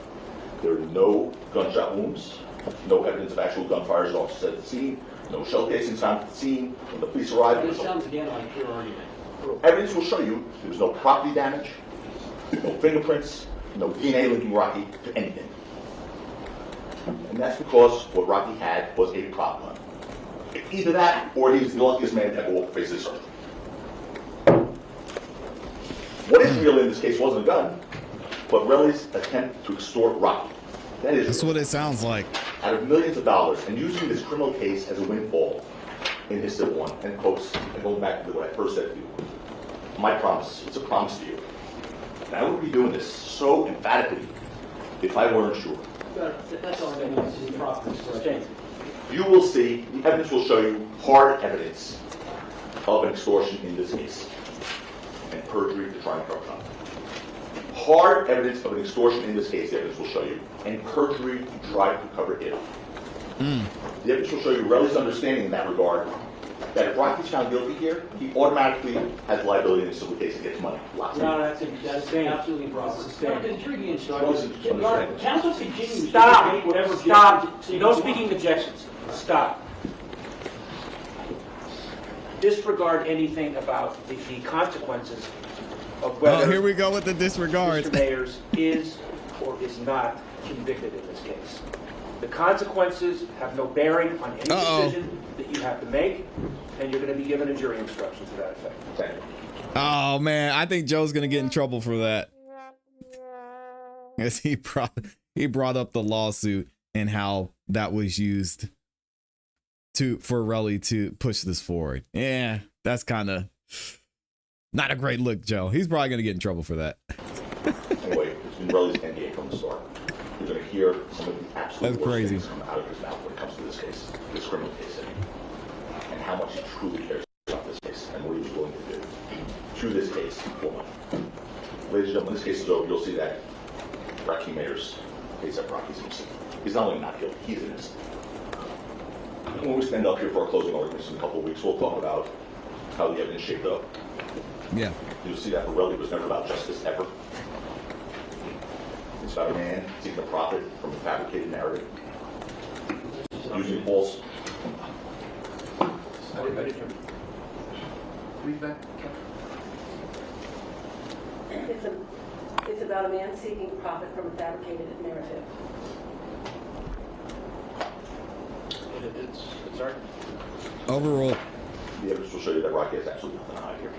There are no gunshot wounds, no evidence of actual gunfire as officers at the scene, no shell casings found at the scene. When the police arrived, this sounds again like pure argument. evidence will show you there was no property damage, no fingerprints, no DNA linking Rocky to anything. And that's because what Rocky had was a prop gun. Either that, or he was the luckiest man to ever walk the face of this earth. What is real in this case wasn't a gun, but Relly's attempt to extort Rocky. That is That's what it sounds like. out of millions of dollars and using this criminal case as a windfall in his civil one. And folks, and going back to what I first said to you, my promise, it's a promise to you. And I wouldn't be doing this so emphatically if I weren't sure. That's all I need to see properly. You will see, the evidence will show you hard evidence of an extortion in this case and perjury to try and cover it up. Hard evidence of an extortion in this case, the evidence will show you, and perjury to try to cover it up. The evidence will show you Relly's understanding in that regard, that if Rocky's found guilty here, he automatically has liability in a civil case and gets money. Lots of No, money. that's absolutely proper. But intriguing and Listen, understand. counsel continues to Stop. debate whatever. Stop. objection- No speaking objections. Stop. Disregard anything about the consequences of whether Oh, here we go with the disregards. Mr. Mayers is or is not convicted in this case. The consequences have no bearing on any decision that you have to make, and you're going to be given a jury instruction to that effect. Thank you. Oh man, I think Joe's gonna get in trouble for that. As he brought up the lawsuit and how that was used for Relly to push this forward. Yeah, that's kind of not a great look, Joe. He's probably gonna get in trouble for that. Anyway, it's been Relly's endgame from the start. You're going to hear some of the absolute That's worst crazy. things come out of his mouth when it comes to this case, this criminal case, and how much he truly cares about this case and what he's willing to do to this case for money. Ladies and gentlemen, when this case is over, you'll see that Rocky Mayers pays up Rocky's innocent. He's not only not guilty, he's innocent. And when we stand up here for our closing arguments in a couple of weeks, we'll talk about how the evidence shaped up. Yeah. You'll see that for Relly was never about justice ever. It's about a man seeking a profit from a fabricated narrative, using false. Read that. It's about a man seeking profit from a fabricated narrative. It's our... Overall, The evidence will show you that Rocky has absolutely nothing to hide here.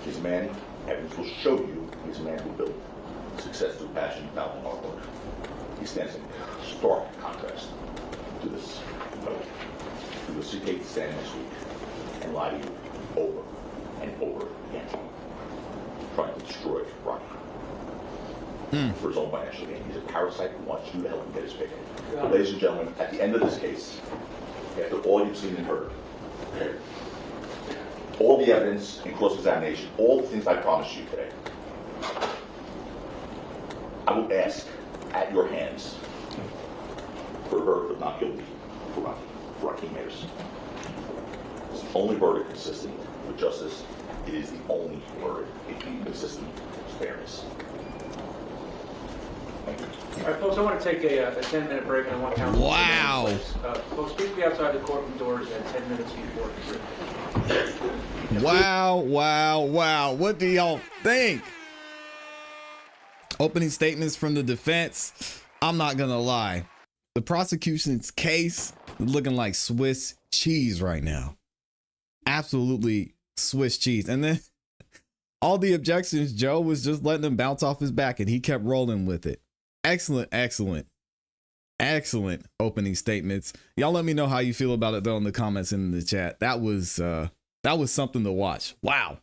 He's a man, evidence will show you he's a man who built success through passion, found in hard work. He stands in stark contrast to this note. He will see Kate stand next week and lie to you over and over again, trying to destroy Rocky for his own financial gain. He's a parasite who wants you to help him get his pick. Ladies and gentlemen, at the end of this case, after all you've seen and heard, all the evidence and cross-examination, all the things I promised you today, I will ask at your hands for a verdict of not guilty for Rocky Mayers. It's the only verdict consistent with justice. It is the only verdict consistent with fairness. Thank you. All right, folks, I want to take a 10-minute break, and I want counsel. Wow. Folks, please be outside the courtroom doors at 10 minutes before. wow. What do y'all think? Opening statements from the defense. I'm not gonna lie. The prosecution's case is looking like Swiss cheese right now. Absolutely Swiss cheese. And then all the objections, Joe was just letting them bounce off his back and he kept rolling with it. Excellent, excellent, excellent opening statements. Y'all let me know how you feel about it though in the comments and in the chat. That was something to watch. Wow.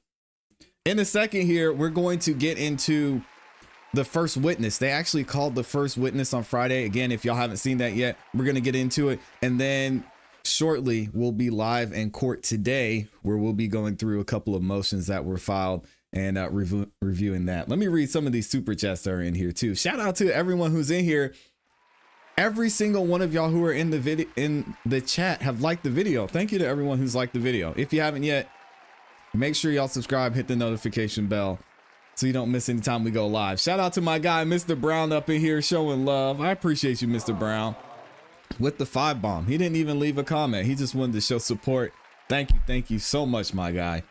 In a second here, we're going to get into the first witness. They actually called the first witness on Friday. Again, if y'all haven't seen that yet, we're going to get into it. And then shortly we'll be live in court today where we'll be going through a couple of motions that were filed and reviewing that. Let me read some of these super chats that are in here too. Shout out to everyone who's in here. Every single one of y'all who are in the video in the chat have liked the video. Thank you to everyone who's liked the video. If you haven't yet, make sure y'all subscribe, hit the notification bell so you don't miss any time we go live. Shout out to my guy, Mr. Brown, up in here showing love. I appreciate you, Mr. Brown, with the 5 bomb. He didn't even leave a comment. He just wanted to show support. Thank you so much, my guy.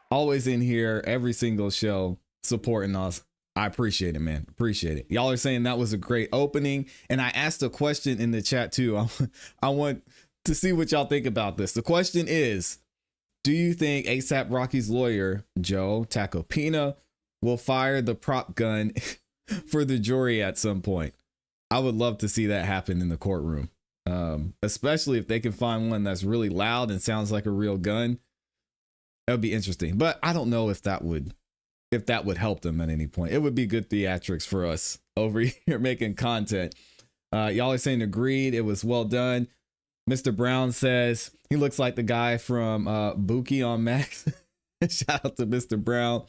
Always in here, every single show, supporting us. I appreciate it, man. Appreciate it. Y'all are saying that was a great opening. And I asked a question in the chat too. I want to see what y'all think about this. The question is, do you think ASAP Rocky's lawyer, Joe Tacopina, will fire the prop gun for the jury at some point? I would love to see that happen in the courtroom, especially if they can find one that's really loud and sounds like a real gun. That would be interesting, but I don't know if that would help them at any point. It would be good theatrics for us over here making content. Y'all are saying agreed. It was well done. Mr. Brown says he looks like the guy from Buki on Max. Shout out to Mr. Brown.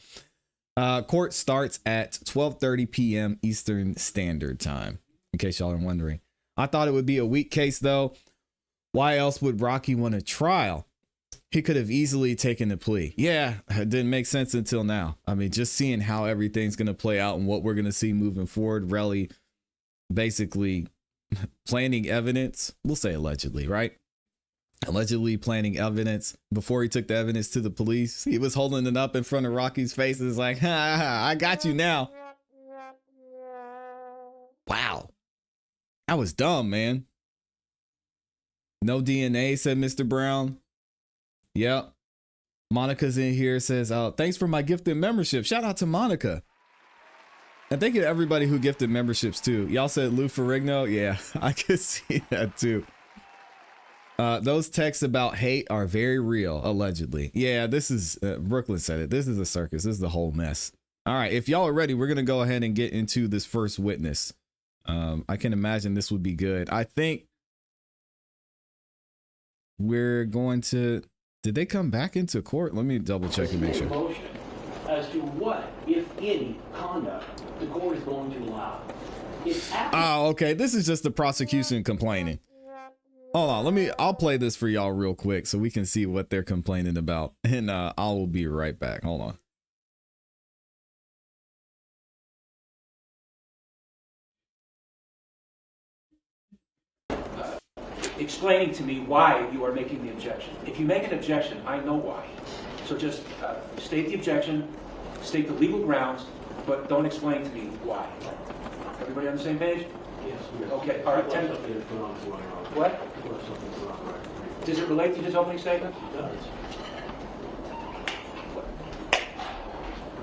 Court starts at 12:30 p.m. Eastern Standard Time, in case y'all are wondering. I thought it would be a weak case though. Why else would Rocky want a trial? He could have easily taken the plea. Yeah, it didn't make sense until now. I mean, just seeing how everything's going to play out and what we're going to see moving forward, really basically planning evidence. We'll say allegedly, right? Allegedly planning evidence before he took the evidence to the police. He was holding it up in front of Rocky's face. It's like, I got you now. Wow. That was dumb, man. No DNA, said Mr. Brown. Yep. Monica's in here, says, thanks for my gifted membership. Shout out to Monica. And thank you to everybody who gifted memberships too. Y'all said Lou Ferrigno. Yeah, I could see that too. Those texts about hate are very real, allegedly. Yeah, this is, Brooklyn said it. This is a circus. This is the whole mess. All right, if y'all are ready, we're going to go ahead and get into this first witness. I can imagine this would be good. I think we're going to... Did they come back into court? Let me double check and make sure. Motion as to what, if any, conduct the court is going to allow. Oh, okay. This is just the prosecution complaining. Hold on. I'll play this for y'all real quick so we can see what they're complaining about. And I will be right back. Hold on. Explaining to me why you are making the objection. If you make an objection, I know why. So just state the objection, state the legal grounds, but don't explain to me why. Everybody on the same page? Yes. Okay, all right. What? Does it relate to his opening statement? It does.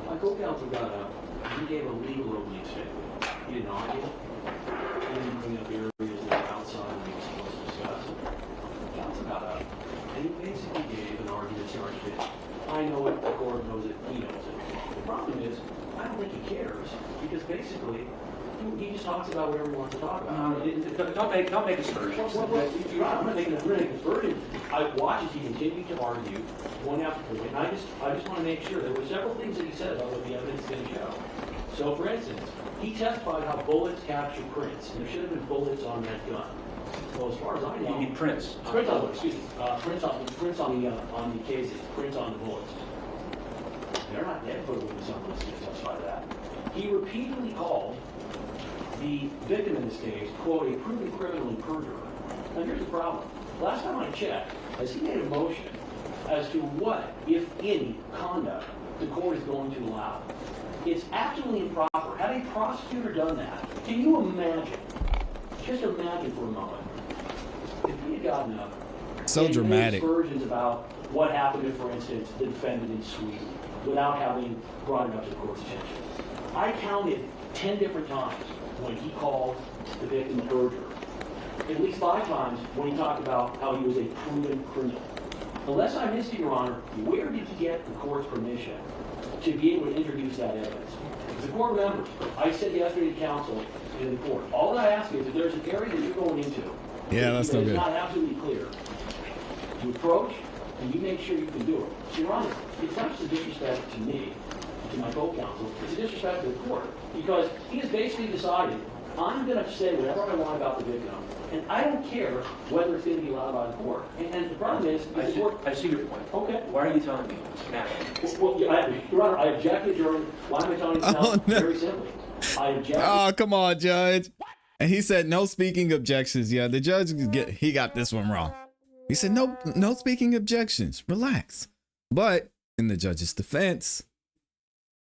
My co-counsel got up, he gave a legal opening statement. He didn't argue. He didn't bring up areas that are outside of what he was supposed to discuss. Counsel got up, and he basically gave an argument charged it. I know it, the court knows it, he knows it. The problem is, I don't think he cares, because basically, he just talks about whatever he wants to talk about. Don't make aspersions. Well, you're right, I'm not making a aspersion. I watched as he continued to argue, one after point, and I just want to make sure there were several things that he said about what the evidence is going to show. So, for instance, he testified how bullets capture prints, and there should have been bullets on that gun. Well, as far as I know, You mean prints? prints on the cases, prints on the bullets. They're not dead for the witness on this to testify to that. He repeatedly called the victim in this case, quote, a proven criminal and perjurer. Now here's the problem. Last time I checked, has he made a motion as to what, if any, conduct the court is going to allow? It's absolutely improper. Had a prosecutor done that, can you imagine just imagine for a moment, if we had gotten up So and dramatic. made versions about what happened to, for instance, the defendant in Sweden without having brought it up to the court's attention. I counted 10 different times when he called the victim a perjurer. At least 5 times when he talked about how he was a proven criminal. Unless I missed it, Your Honor, where did you get the court's permission to be able to introduce that evidence? As the court remembers, I said yesterday to counsel in the court, all that I ask is if there's an area that you're going into Yeah, that's no that is good. not absolutely clear, you approach and you make sure you can do it. So, Your Honor, it's not just a disrespect to me, to my co-counsel, it's a disrespect to the court, because he has basically decided, I'm going to say whatever I want about the victim, and I don't care whether it's going to be allowed by the court. And the problem is, the court... I see your point. Okay. Why are you telling me now? Well, Your Honor, I objected during... Why am I telling you now? Oh, no. Very simply. I objected... Oh, come on, Judge. And he said no speaking objections. Yeah, the judge he got this one wrong. He said no speaking objections. Relax. But in the judge's defense,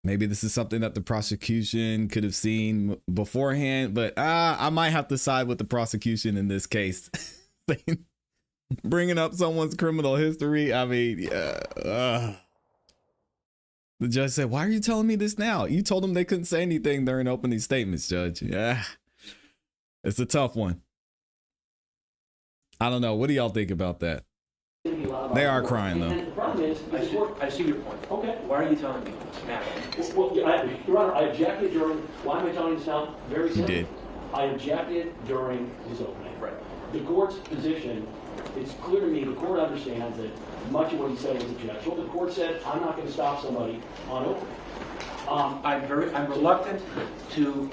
maybe this is something that the prosecution could have seen beforehand, but I might have to side with the prosecution in this case. Bringing up someone's criminal history. I mean, the judge said, why are you telling me this now? You told them they couldn't say anything during opening statements, Judge. Yeah, it's a tough one. I don't know. What do y'all think about that? They are crying, though. And the problem is, I see your point. Okay. Why are you telling me now? Well, Your Honor, I objected during... Why am I telling you this now? Very simply. did. I objected during his opening. Right. The court's position, it's clear to me, the court understands that much of what he said was objectionable. The court said, I'm not going to stop somebody on opening. I'm reluctant to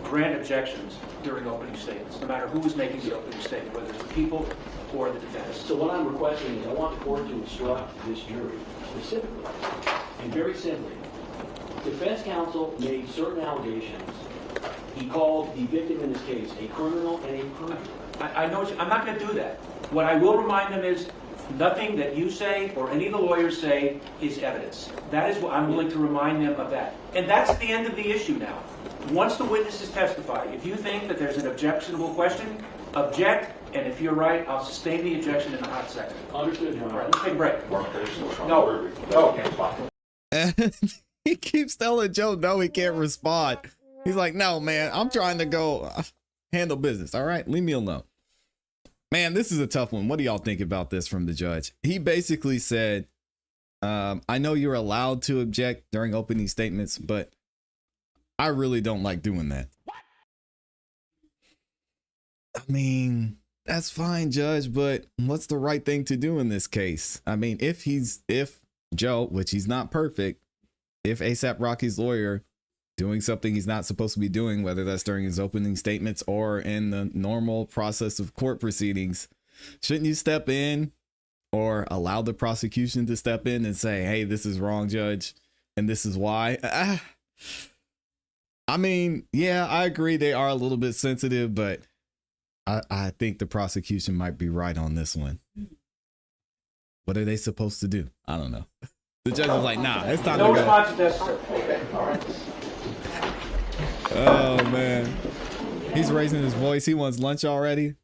grant objections during opening statements, no matter who is making the opening statement, whether it's the people or the defense. So what I'm requesting is I want the court to instruct this jury specifically and very simply. Defense counsel made certain allegations. He called the victim in this case a criminal and a perjurer. I know I'm not going to do that. What I will remind them is nothing that you say or any of the lawyers say is evidence. That is what I'm willing to remind them of that. And that's the end of the issue now. Once the witnesses testify, if you think that there's an objectionable question, object, and if you're right, I'll sustain the objection in a hot second. Understood, Your All Honor. right, let's take a break. No. And he keeps telling Joe, no, he can't respond. He's like, no, man, I'm trying to go handle business. All right, leave me alone. Man, this is a tough one. What do y'all think about this from the judge? He basically said, I know you're allowed to object during opening statements, but I really don't like doing that. I mean, that's fine, Judge, but what's the right thing to do in this case? I mean, if Joe, which he's not perfect, if ASAP Rocky's lawyer doing something he's not supposed to be doing, whether that's during his opening statements or in the normal process of court proceedings, shouldn't you step in or allow the prosecution to step in and say, hey, this is wrong, Judge, and this is why? I mean, yeah, I agree they are a little bit sensitive, but I think the prosecution might be right on this one. What are they supposed to do? I don't know. The judge was like, nah, it's time No to go. response is necessary. Okay, all right. Oh, man. He's raising his voice. He wants lunch already.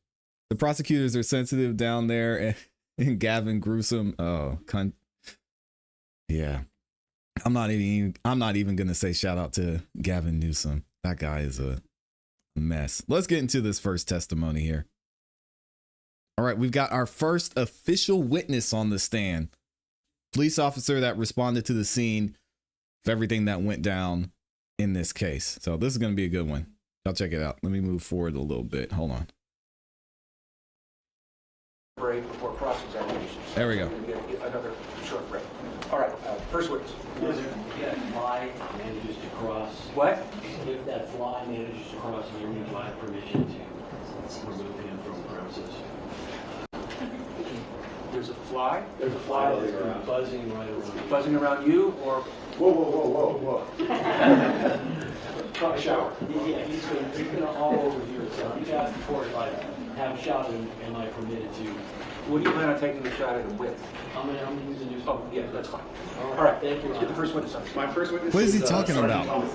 The prosecutors are sensitive down there. And Gavin Gruesome. Oh, yeah. I'm not even going to say shout out to Gavin Newsom. That guy is a mess. Let's get into this first testimony here. All right, we've got our first official witness on the stand. Police officer that responded to the scene of everything that went down in this case. So this is going to be a good one. Y'all check it out. Let me move forward a little bit. Hold on. Break before cross-examination. There we go. We're going to get another short break. All right, first witness. If that fly manages to cross... What? If that fly manages to cross near me, do I have permission to remove him from the premises? There's a fly There's a fly that's buzzing right around me. buzzing around you, or Whoa. a shower. Yeah, he's been all over here. So he's asked the court if I have a shot and am I permitted to... What do you plan on taking the shot at him with? I'm gonna use a new... Oh, yeah, that's fine. All All right, thank you. let's get the first witness on. My first witness What is he is, talking Sergeant about? Thomas.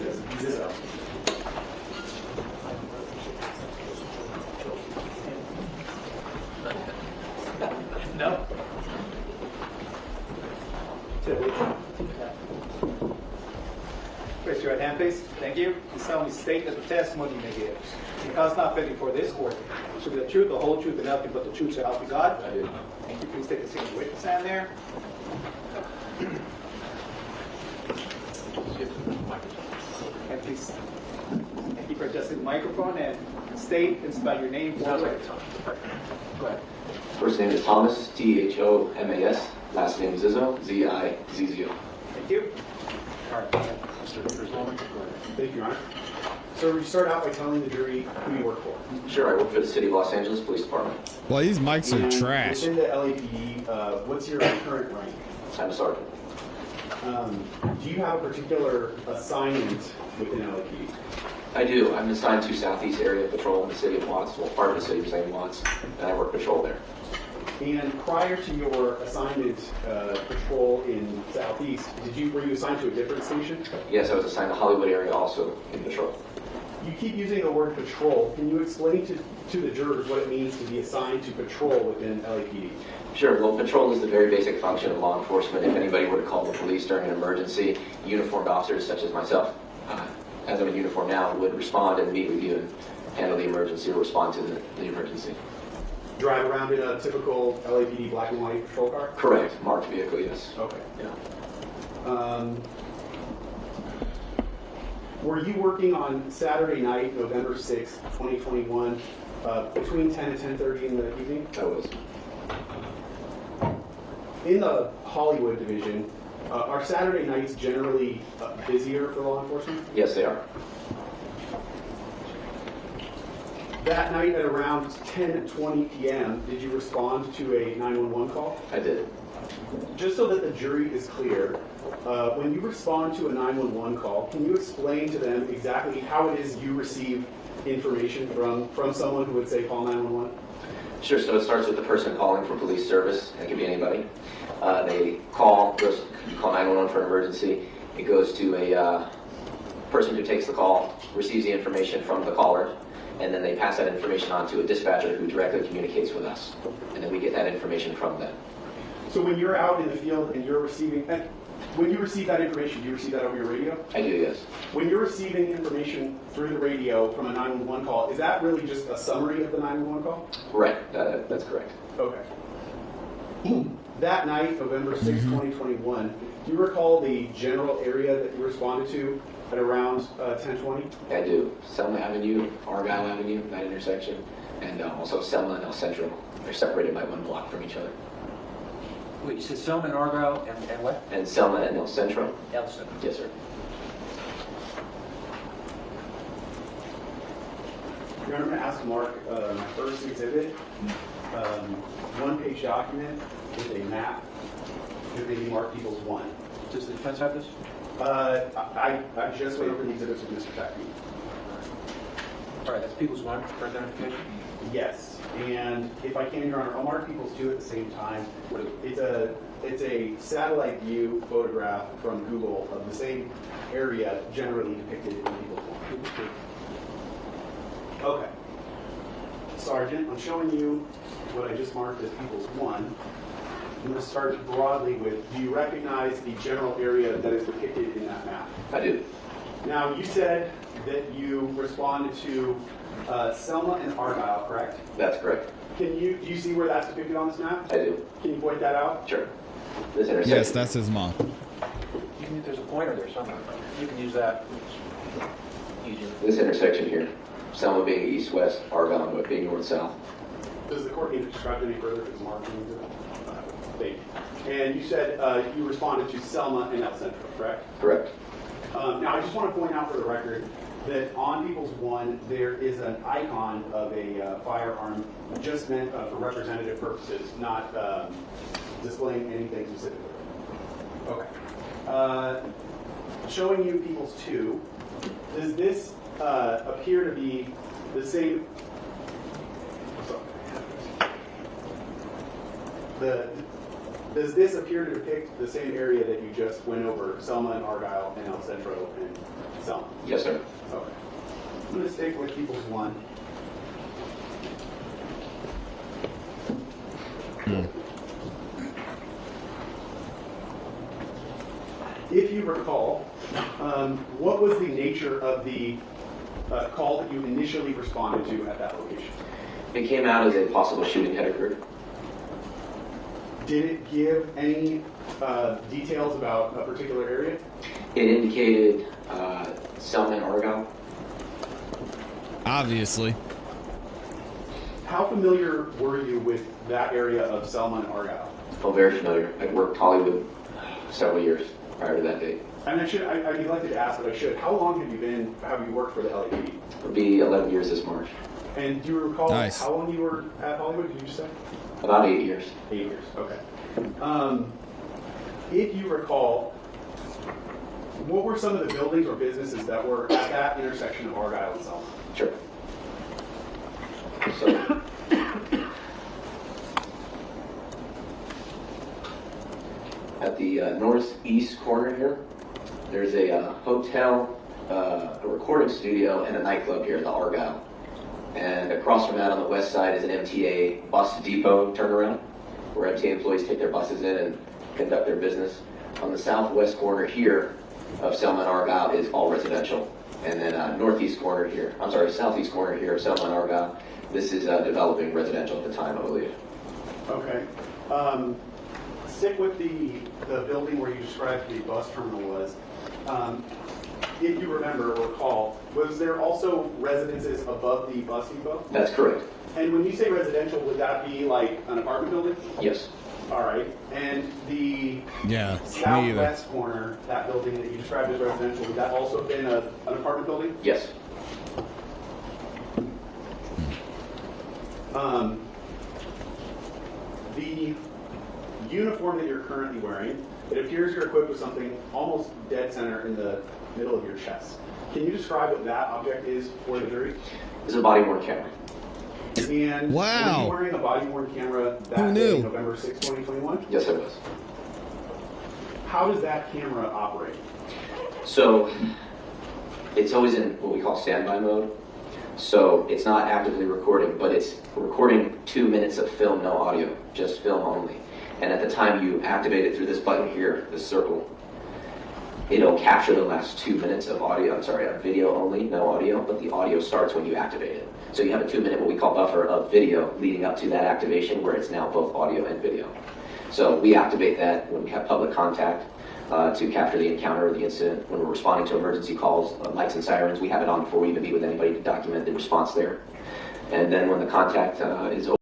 Raise your right hand, please. Thank you. You solemnly state that the testimony you may give, because not been before this court, should be the truth, the whole truth, and nothing but the truth, so help you God. I do. Thank you. Please take a seat in the witness stand there. And please, thank you for adjusting the microphone and state and spell your name for the record. Go ahead. First name is Thomas, Thomas. Last name is Zizzo, Zizzo. Thank you. All right, Mr. Griswold, go ahead. Thank you, Your Honor. So would you start out by telling the jury who you work for? Sure, I work for the City of Los Angeles Police Department. Well, these mics are And trash. Within the LAPD, what's your current rank? I'm a sergeant. Do you have a particular assignment within LAPD? I do. I'm assigned to Southeast Area Patrol in the City of Watts, well, part of the City of St. Watts, and I work patrol there. And prior to your assignment patrol in Southeast, were you assigned to a different station? Yes, I was assigned to Hollywood area also in patrol. You keep using the word patrol. Can you explain to the jurors what it means to be assigned to patrol within LAPD? Sure, well, patrol is the very basic function of law enforcement. If anybody were to call the police during an emergency, uniformed officers such as myself, as I'm in uniform now, would respond and meet with you and handle the emergency or respond to the emergency. Drive around in a typical LAPD black and white patrol car? Correct. Marked vehicle, yes. Okay. Yeah. Were you working on Saturday night, November 6th, 2021, between 10 and 10:30 in the evening? I was. In the Hollywood division, are Saturday nights generally busier for law enforcement? Yes, they are. That night at around 10:20 p.m., did you respond to a 911 call? I did. Just so that the jury is clear, when you respond to a 911 call, can you explain to them exactly how it is you receive information from someone who would say call 911? Sure, so it starts with the person calling for police service. It could be anybody. They call, you call 911 for an emergency. It goes to a person who takes the call, receives the information from the caller, and then they pass that information on to a dispatcher who directly communicates with us. And then we get that information from them. So when you're out in the field and you're receiving, and when you receive that information, do you receive that over your radio? I do, yes. When you're receiving information through the radio from a 911 call, is that really just a summary of the 911 call? Right, that's correct. Okay. That night, November 6, 2021, do you recall the general area that you responded to at around 10:20? I do. Selma Avenue, Argyle Avenue, that intersection, and also Selma and El Centro. They're separated by 1 block from each other. Wait, you said Selma and Argyle and what? And Selma and El Centro? Elson. Yes, sir. Your Honor, I'm going to ask Mark, my first exhibit, one-page document with a map. It may be marked Peoples 1. Does the defense have this? I just went over the exhibits with Mr. Tackney. All right, that's People's One for identification. Yes, and if I can, Your Honor, I'll mark Peoples 2 at the same time. It's a satellite view photograph from Google of the same area generally depicted in Peoples 1. Okay. Sergeant, I'm showing you what I just marked as Peoples 1. I'm going to start broadly with, do you recognize the general area that is depicted in that map? I do. Now, you said that you responded to Selma and Argyle, correct? That's correct. Do you see where that's depicted on this map? I do. Can you point that out? Sure. This intersection. Yes, that's his mom. There's a pointer there somewhere. You can use that. Easier. This intersection here. Selma being east-west, Argyle being north-south. Does the court need to describe any further because marking it? Thank you. And you said you responded to Selma and El Centro, correct? Correct. Now, I just want to point out for the record that on Peoples 1, there is an icon of a firearm just meant for representative purposes, not displaying anything specifically. Okay. Showing you Peoples 2, does this appear to be the same? Does this appear to depict the same area that you just went over, Selma and Argyle and El Centro and Selma? Yes, sir. Okay. I'm going to stick with Peoples 1. If you recall, what was the nature of the call that you initially responded to at that location? It came out as a possible shooting had occurred. Did it give any details about a particular area? It indicated Selma and Argyle. Obviously. How familiar were you with that area of Selma and Argyle? Oh, very familiar. I'd worked Hollywood several years prior to that date. And I'd be elected to ask, but I should. How long have you worked for the LAPD? It'll be 11 years this March. And do you recall Nice. how long you were at Hollywood, did you just say? About 8 years. 8 years, okay. If you recall, what were some of the buildings or businesses that were at that intersection of Argyle and Selma? Sure. So, at the northeast corner here, there's a hotel, a recording studio, and a nightclub here, the Argyle. And across from that on the west side is an MTA bus depot turnaround, where MTA employees take their buses in and conduct their business. On the southwest corner here of Selma and Argyle is all residential. And then southeast corner here of Selma and Argyle, this is developing residential at the time, I believe. Okay. Stick with the building where you described the bus terminal was. If you remember or recall, was there also residences above the bus depot? That's correct. And when you say residential, would that be like an apartment building? Yes. All right. And the Yeah, me either. southwest corner, that building that you described as residential, would that also have been an apartment building? Yes. The uniform that you're currently wearing, it appears you're equipped with something almost dead center in the middle of your chest. Can you describe what that object is for the jury? This is a body-worn camera. And Wow. were you wearing a body-worn camera Who that knew? day, November 6, 2021? Yes, I was. How does that camera operate? So, it's always in what we call standby mode. So, it's not actively recording, but it's recording 2 minutes of film, no audio, just film only. And at the time you activate it through this button here, this circle, it'll capture the last 2 minutes of video only, no audio, but the audio starts when you activate it. So you have a 2 minute, what we call buffer of video leading up to that activation where it's now both audio and video. So we activate that when we have public contact to capture the encounter or the incident. When we're responding to emergency calls, lights and sirens, we have it on before we even meet with anybody to document the response there. And then when the contact is over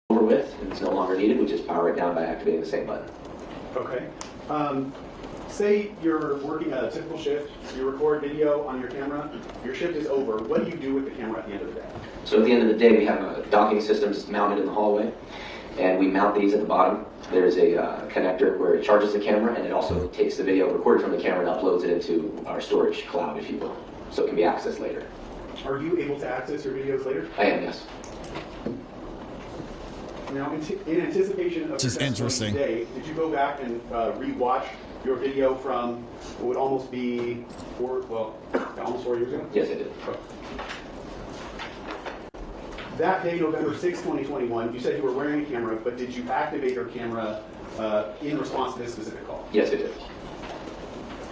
with and it's no longer needed, we just power it down by activating the same button. Okay. Say you're working a typical shift, you record video on your camera, your shift is over. What do you do with the camera at the end of the day? So at the end of the day, we have docking systems mounted in the hallway, and we mount these at the bottom. There's a connector where it charges the camera, and it also takes the video recorded from the camera and uploads it into our storage cloud, if you will, so it can be accessed later. Are you able to access your videos later? I am, yes. Now, in anticipation of Just your testimony interesting. today, did you go back and re-watch your video from what would almost be almost 4 years ago? Yes, I did. That day, November 6, 2021, you said you were wearing a camera, but did you activate your camera in response to this specific call? Yes, I did.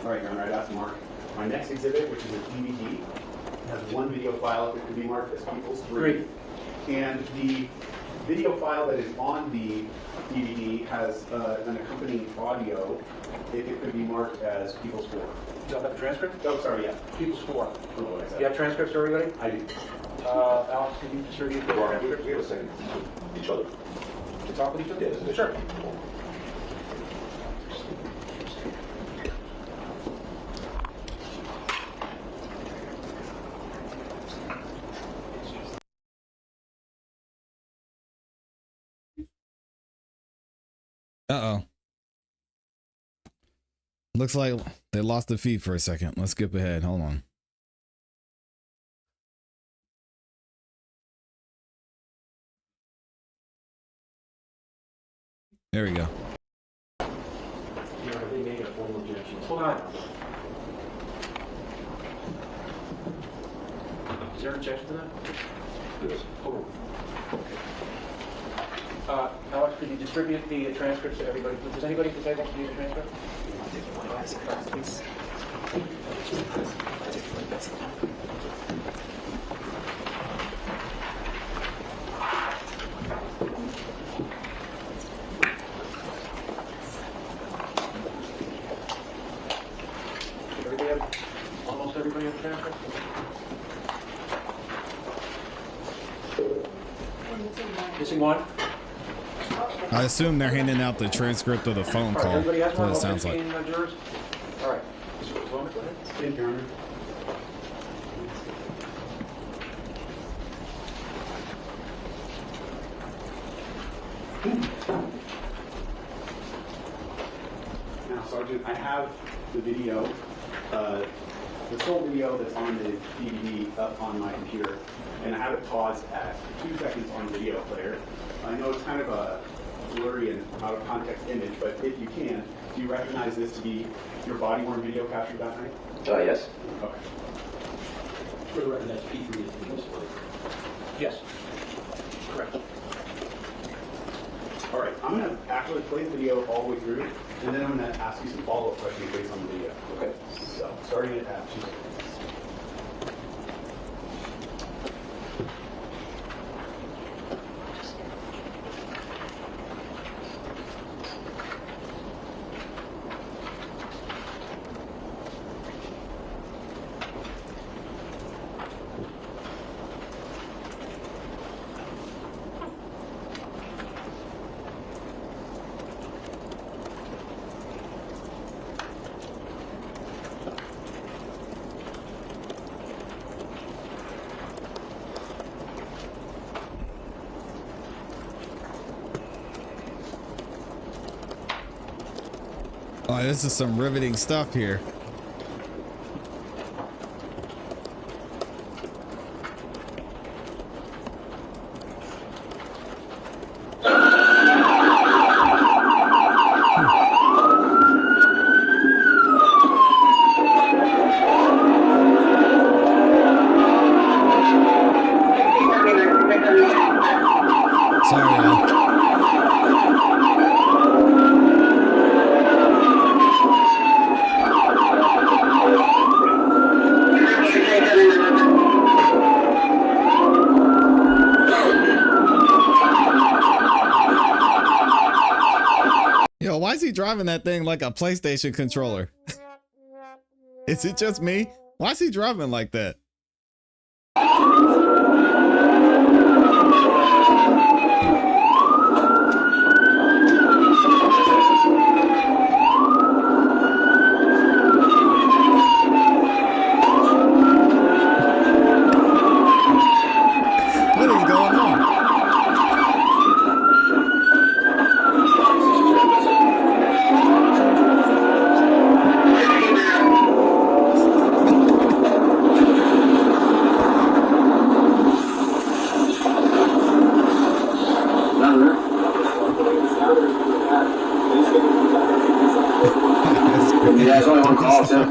All right, Your Honor, I'd ask Mark. My next exhibit, which is a DVD, has one video file that could be marked as People's 3. And the video file that is on the DVD has an accompanying audio, if it could be marked as People's 4. Do you have a transcript? Oh, sorry, yeah. People's 4. I don't know what I said. You have transcripts, everybody? I do. Alex, can you distribute the transcripts? We have a second. Each other. To talk with each other? Yes. Sure. Uh-oh. Looks like they lost the feed for a second. Let's skip ahead. Hold on. There we go. Are they making a formal objection? Hold on. Is there an objection to that? Yes. Oh. Alex, could you distribute the transcripts to everybody? Does anybody at the table need a transcript? Almost everybody in the transcript? Missing one? I assume they're handing out the transcript of the phone All right, call. everybody has That's one? what it All sounds like. 15 jurors? All right. Mr. Sloman, go ahead. Thank you, Your Honor. Now, Sergeant, I have the video, the sole video that's on the DVD up on my computer, and I have it paused at 2 seconds on the video player. I know it's kind of a blurry and out of context image, but if you can, do you recognize this to be your body-worn video captured that night? Yes. Okay. For the record, that's P3 is being displayed. Yes. Correct. All right, I'm going to actually play the video all the way through, and then I'm going to ask you some follow-up questions based on the video. Okay. So, starting at 2 seconds. Oh, this is some riveting stuff here. Sorry, y'all. Yo, why is he driving that thing like a PlayStation controller? Is it just me? Why is he driving like that? What is going on? Yeah, there's only one call, too.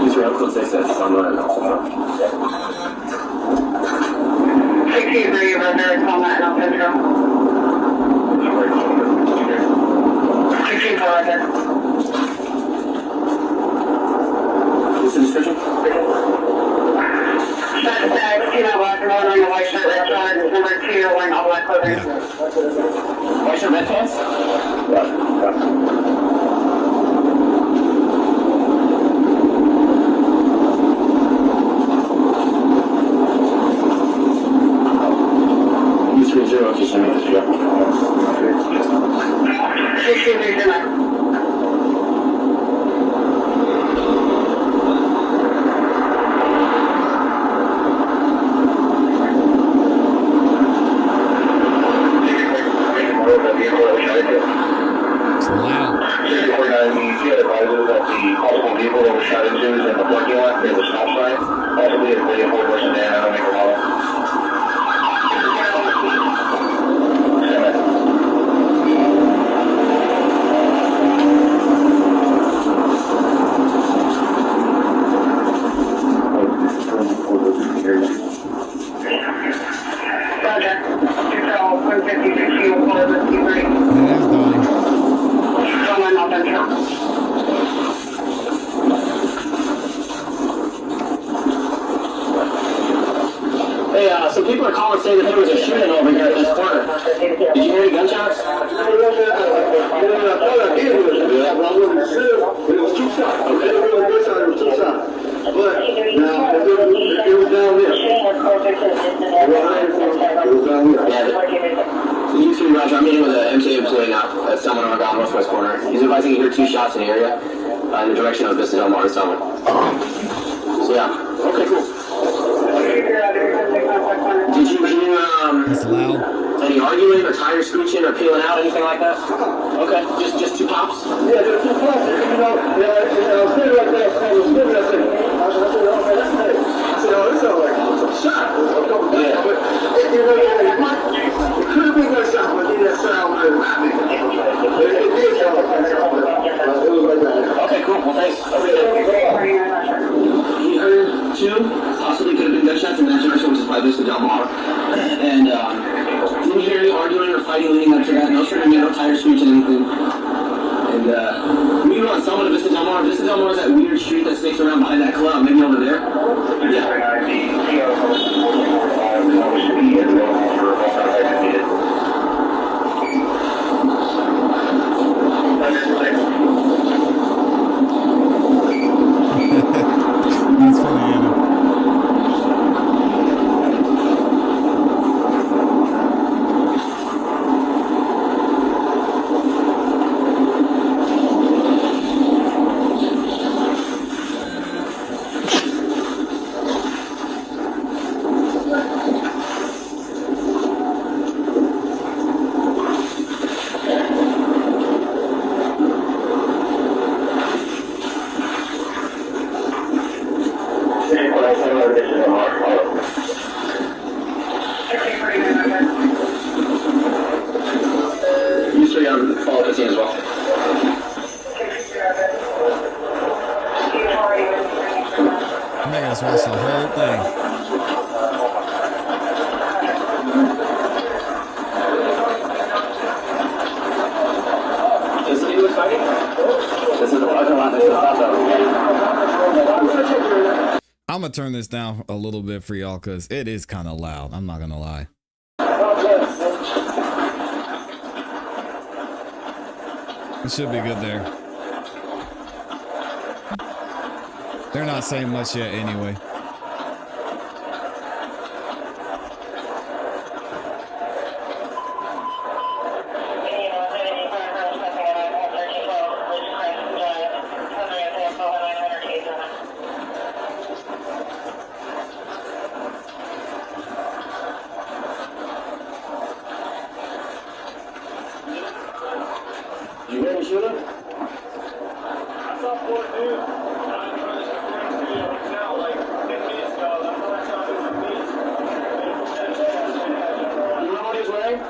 These are outputs, they said, it's on the 63, Roger, call that now, Central. 64, Roger. What's the description? Suspect, female black and wearing a white shirt, red shorts, number 2, wearing all black clothing. White shirt, red pants? Zero, just send me this, yeah. 63, Zuma. It's loud. 649, he advises that the possible vehicle that was shot into is in the parking lot near the stop sign, possibly a way forward versus Dan, I don't make a model. that's Donnie. Hey, some people are calling saying that there was a shooting over here at this corner. Did you hear any gunshots? It was two shots. Okay. It was two shots. But now it was down there. It was down there. So you see, Roger, I'm meeting with an MTA employee now at someone on the northwest corner. He's advising you hear 2 shots in the area in the direction of Vista Del Mar and Summit. So yeah. Okay, cool. Did you hear That's loud. any arguing or tire screeching or peeling out, anything like that? Okay, just 2 pops? Yeah, there were 2 pops. I was sitting right there. I was sitting right there. I said, oh, man, that's nice. I said, oh, this sounds like some shot. Yeah. But, you know, it could have been good shot, but it didn't sound good. It did sound like that. It was like that. Okay, cool. Well, thanks. He heard 2, possibly could have been gunshots in that direction, which is by Vista Del Mar. And didn't hear any arguing or fighting leading up to that. No screaming, no tire screeching, anything. And we were on Summit of Vista Del Mar. Vista Del Mar is that weird street that snakes around behind that club, maybe over there. Yeah. That's funny, Anna. You three follow the scene as well. I'm making us watch the whole thing. Is it you exciting? This is the parking lot next to the hot dog. I'm gonna turn this down a little bit for y'all because it is kind of loud. I'm not gonna lie. It should be good there. They're not saying much yet anyway. You hear me shooting? I saw 4 dudes. Now, like 10 minutes ago. That's all I saw was me. You know what he's wearing?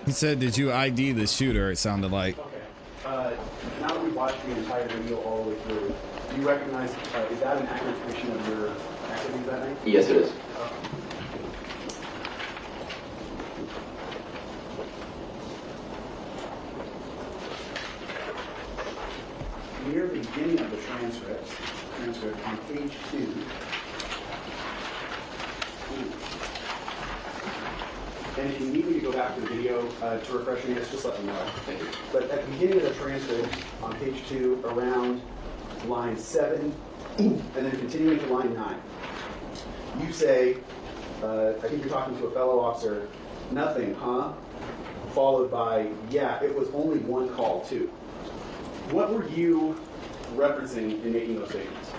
He said, "Did you ID the shooter?" It sounded like. Okay. Now that we watched the entire video all the way through, do you recognize, is that an accurate depiction of your activities that night? Yes, it is. Near the beginning of the transcript on page 2, and if you need me to go back to the video to refresh me, just let me know. Thank you. But at the beginning of the transcript on page 2, around line 7, and then continuing to line 9, you say, I think you're talking to a fellow officer, nothing, huh? Followed by, yeah, it was only one call too. What were you referencing in making those statements?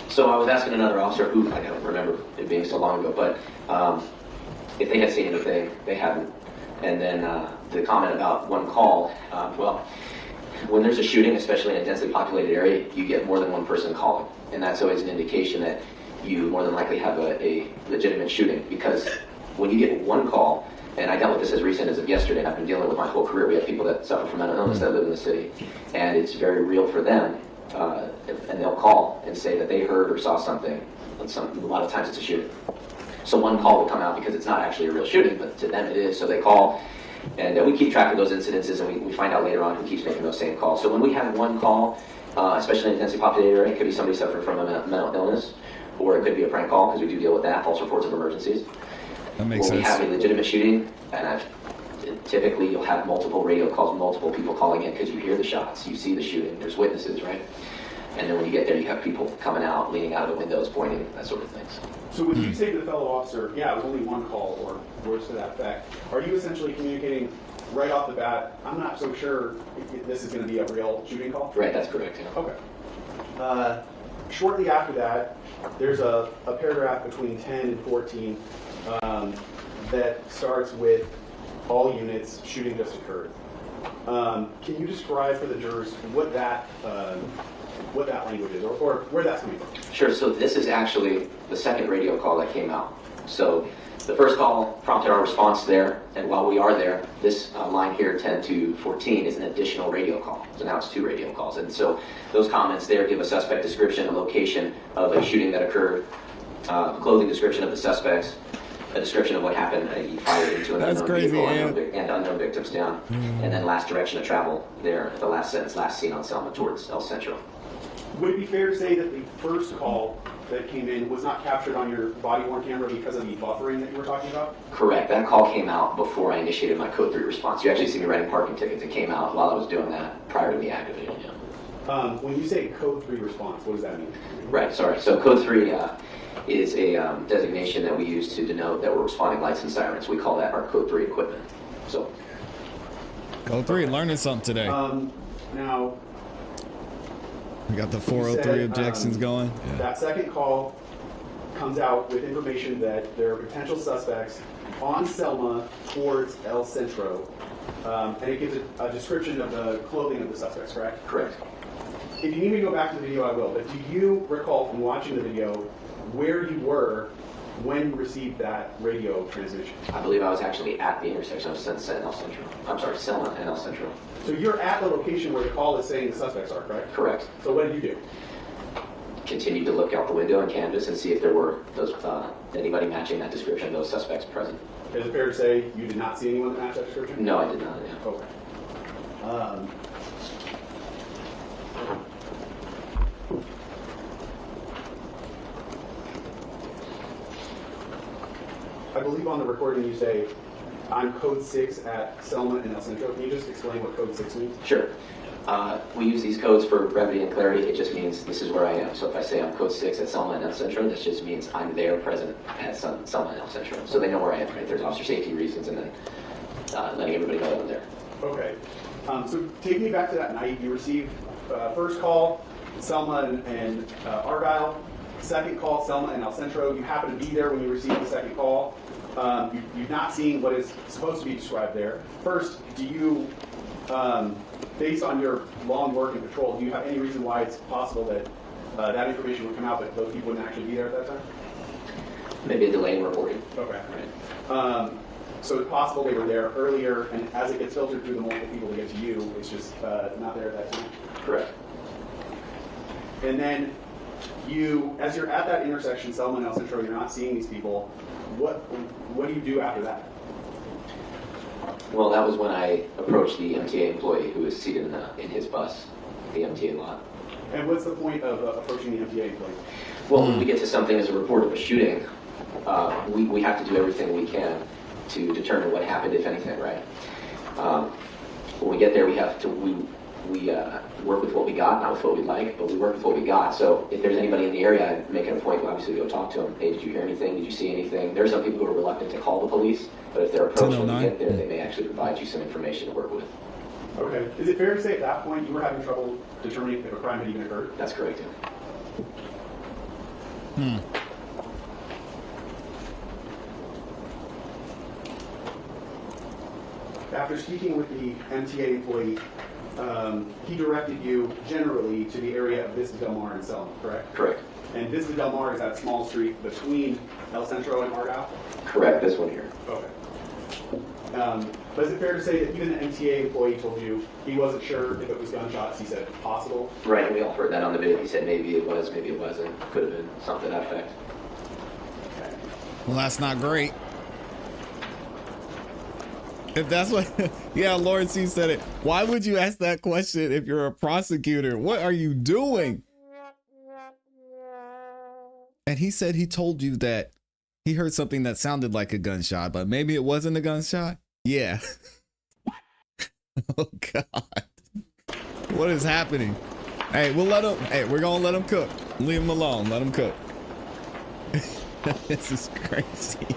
So I was asking another officer who, I don't remember it being so long ago, but if they had seen anything, they hadn't. And then the comment about one call, well, when there's a shooting, especially in a densely populated area, you get more than one person calling. And that's always an indication that you more than likely have a legitimate shooting, because when you get one call, and I dealt with this as recent as of yesterday, and I've been dealing with my whole career. We have people that suffer from mental illness that live in the city, and it's very real for them and they'll call and say that they heard or saw something. And a lot of times it's a shooting. So one call will come out because it's not actually a real shooting, but to them it is. So they call, and we keep track of those incidences, and we find out later on who keeps making those same calls. So when we have one call, especially in a densely populated area, it could be somebody suffering from a mental illness, or it could be a prank call, because we do deal with that, false reports of emergencies. That makes when sense. we have a legitimate shooting, and typically you'll have multiple radio calls, multiple people calling in, because you hear the shots, you see the shooting, there's witnesses, right? And then when you get there, you have people coming out, leaning out of the windows, pointing, that sort of things. So when you say to the fellow officer, yeah, it was only one call, or words to that effect, are you essentially communicating right off the bat, I'm not so sure if this is going to be a real shooting call? Right, that's correct, yeah. Okay. Shortly after that, there's a paragraph between 10 and 14 that starts with all units, shooting just occurred. Can you describe for the jurors what that language is, or where that's coming from? Sure, so this is actually the second radio call that came out. So the first call prompted our response there, and while we are there, this line here, 10 to 14, is an additional radio call. So now it's 2 radio calls. And so those comments there give a suspect description, a location of a shooting that occurred, clothing description of the suspects, a description of what happened. He fired into an That's unknown crazy, vehicle yeah. and unknown victims down. And then last direction of travel there, the last sentence, last seen on Selma towards El Centro. Would it be fair to say that the first call that came in was not captured on your body-worn camera because of the buffering that you were talking about? Correct. That call came out before I initiated my Code 3 response. You actually see me writing parking tickets. It came out while I was doing that prior to me activating it. When you say Code 3 response, what does that mean? Right, sorry. So Code 3 is a designation that we use to denote that we're responding lights and sirens. We call that our Code 3 equipment. So, Code 3, learning something today. Now, We got the you 403 said, objections going. Yeah. that second call comes out with information that there are potential suspects on Selma towards El Centro, and it gives a description of the clothing of the suspects, correct? correct. If you need me to go back to the video, I will, but do you recall from watching the video where you were when you received that radio transmission? I believe I was actually at the intersection of Sunset and El Centro. I'm sorry, Selma and El Centro. So you're at the location where the call is saying the suspects are, correct? Correct. So what did you do? Continued to look out the window and canvas and see if there were those anybody matching that description, those suspects present. Is it fair to say you did not see anyone that matched that description? No, I did not. Yeah. Okay. I believe on the recording you say, I'm Code 6 at Selma and El Centro. Can you just explain what Code 6 means? Sure. We use these codes for brevity and clarity. It just means this is where I am. So if I say I'm Code 6 at Selma and El Centro, this just means I'm there present at Selma and El Centro. So they know where I am, right? There's officer safety reasons, and then letting everybody know that I'm there. Okay. So take me back to that night. You received first call, Selma and Argyle. Second call, Selma and El Centro. You happen to be there when you received the second call. You've not seen what is supposed to be described there. First, do you, based on your long work in patrol, do you have any reason why it's possible that that information would come out, but those people wouldn't actually be there at that time? Maybe a delay in reporting. Okay. Right. So it's possible they were there earlier, and as it gets filtered through the multiple people to get to you, it's just not there at that time? Correct. And then you, as you're at that intersection, Selma and El Centro, you're not seeing these people. What do you do after that? Well, that was when I approached the MTA employee who was seated in his bus, the MTA lot. And what's the point of approaching the MTA employee? Well, when we get to something as a report of a shooting, we have to do everything we can to determine what happened, if anything, right? When we get there, we have to work with what we got, not with what we'd like, but we work with what we got. So if there's anybody in the area, I'd make it a point to obviously go talk to them. Hey, did you hear anything? Did you see anything? There are some people who are reluctant to call the police, but if they're approached when we get there, they may actually provide you some information to work with. Okay. Is it fair to say at that point you were having trouble determining if a crime had even occurred? That's correct, yeah. After speaking with the MTA employee, he directed you generally to the area of Vista Del Mar and Selma, correct? Correct. And Vista Del Mar is that small street between El Centro and Argyle? Correct, this one here. Okay. But is it fair to say that even the MTA employee told you he wasn't sure if it was gunshots? He said possible. Right, and we all heard that on the video. He said maybe it was, maybe it wasn't. Could have been something to that effect. Well, that's not great. If that's what, yeah, Lord C said it. Why would you ask that question if you're a prosecutor? What are you doing? And he said he told you that he heard something that sounded like a gunshot, but maybe it wasn't a gunshot. Yeah. Oh God. What is happening? Hey, we'll let him. Hey, we're gonna let him cook. Leave him alone. Let him cook. This is crazy.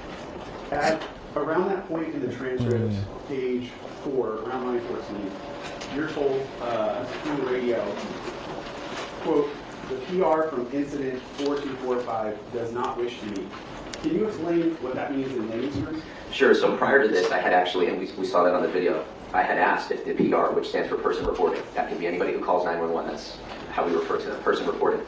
At around that point in the transcript, page 4, around line 14, you're told through the radio, quote, the PR from incident 4245 does not wish to meet. Can you explain what that means in layman's terms? Sure, so prior to this, I had actually, and we saw that on the video, I had asked if the PR, which stands for person reporting, that can be anybody who calls 911, that's how we refer to the person reported.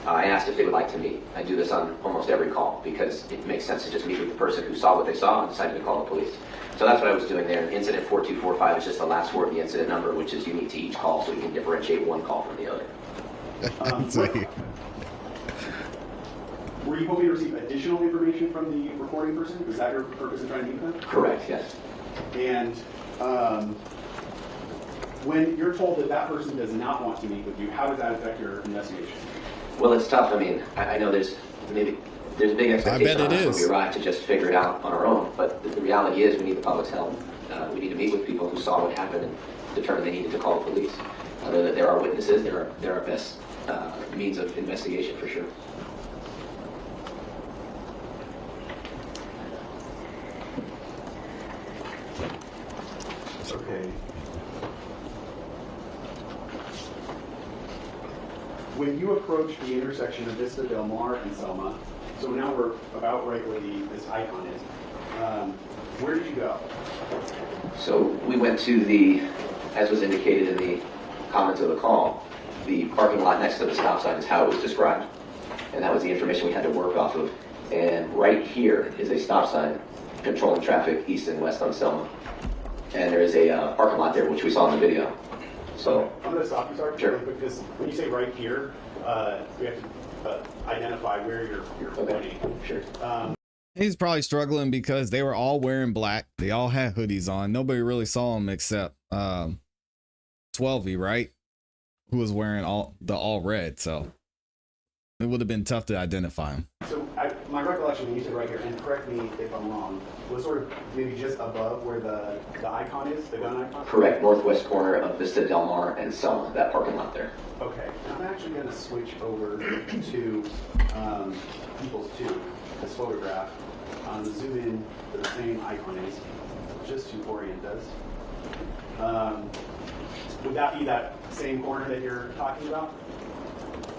I asked if they would like to meet. I do this on almost every call because it makes sense to just meet with the person who saw what they saw and decided to call the police. So that's what I was doing there. Incident 4245 is just the last word of the incident number, which is unique to each call, so we can differentiate one call from the other. Were you hoping to receive additional information from the reporting person? Was that your purpose in trying to meet them? Correct, yes. And when you're told that that person does not want to meet with you, how does that affect your investigation? Well, it's tough. I mean, I know there's a big expectation on us when we arrive to just figure it out on our own, but the reality is we need the public's help. We need to meet with people who saw what happened and determined they needed to call the police. There are witnesses, they're our best means of investigation for sure. Okay. When you approach the intersection of Vista Del Mar and Selma, so now we're about right where this icon is, where did you go? So we went to the, as was indicated in the comments of the call, the parking lot next to the stop sign is how it was described. And that was the information we had to work off of. And right here is a stop sign controlling traffic east and west on Selma. And there is a parking lot there, which we saw in the video. So I'm going to stop you, Sergeant, sure. Because when you say right here, we have to identify where you're pointing. Sure. He's probably struggling because they were all wearing black. They all had hoodies on. Nobody really saw him except 12E, right? Who was wearing all red. So it would have been tough to identify him. So my recollection when you said right here, and correct me if I'm wrong, was sort of maybe just above where the icon is, the gun icon? Correct, northwest corner of Vista Del Mar and Selma, that parking lot there. Okay, I'm actually going to switch over to People's 2, this photograph. Zoom in to the same icon is, just to orient us. Would that be that same corner that you're talking about?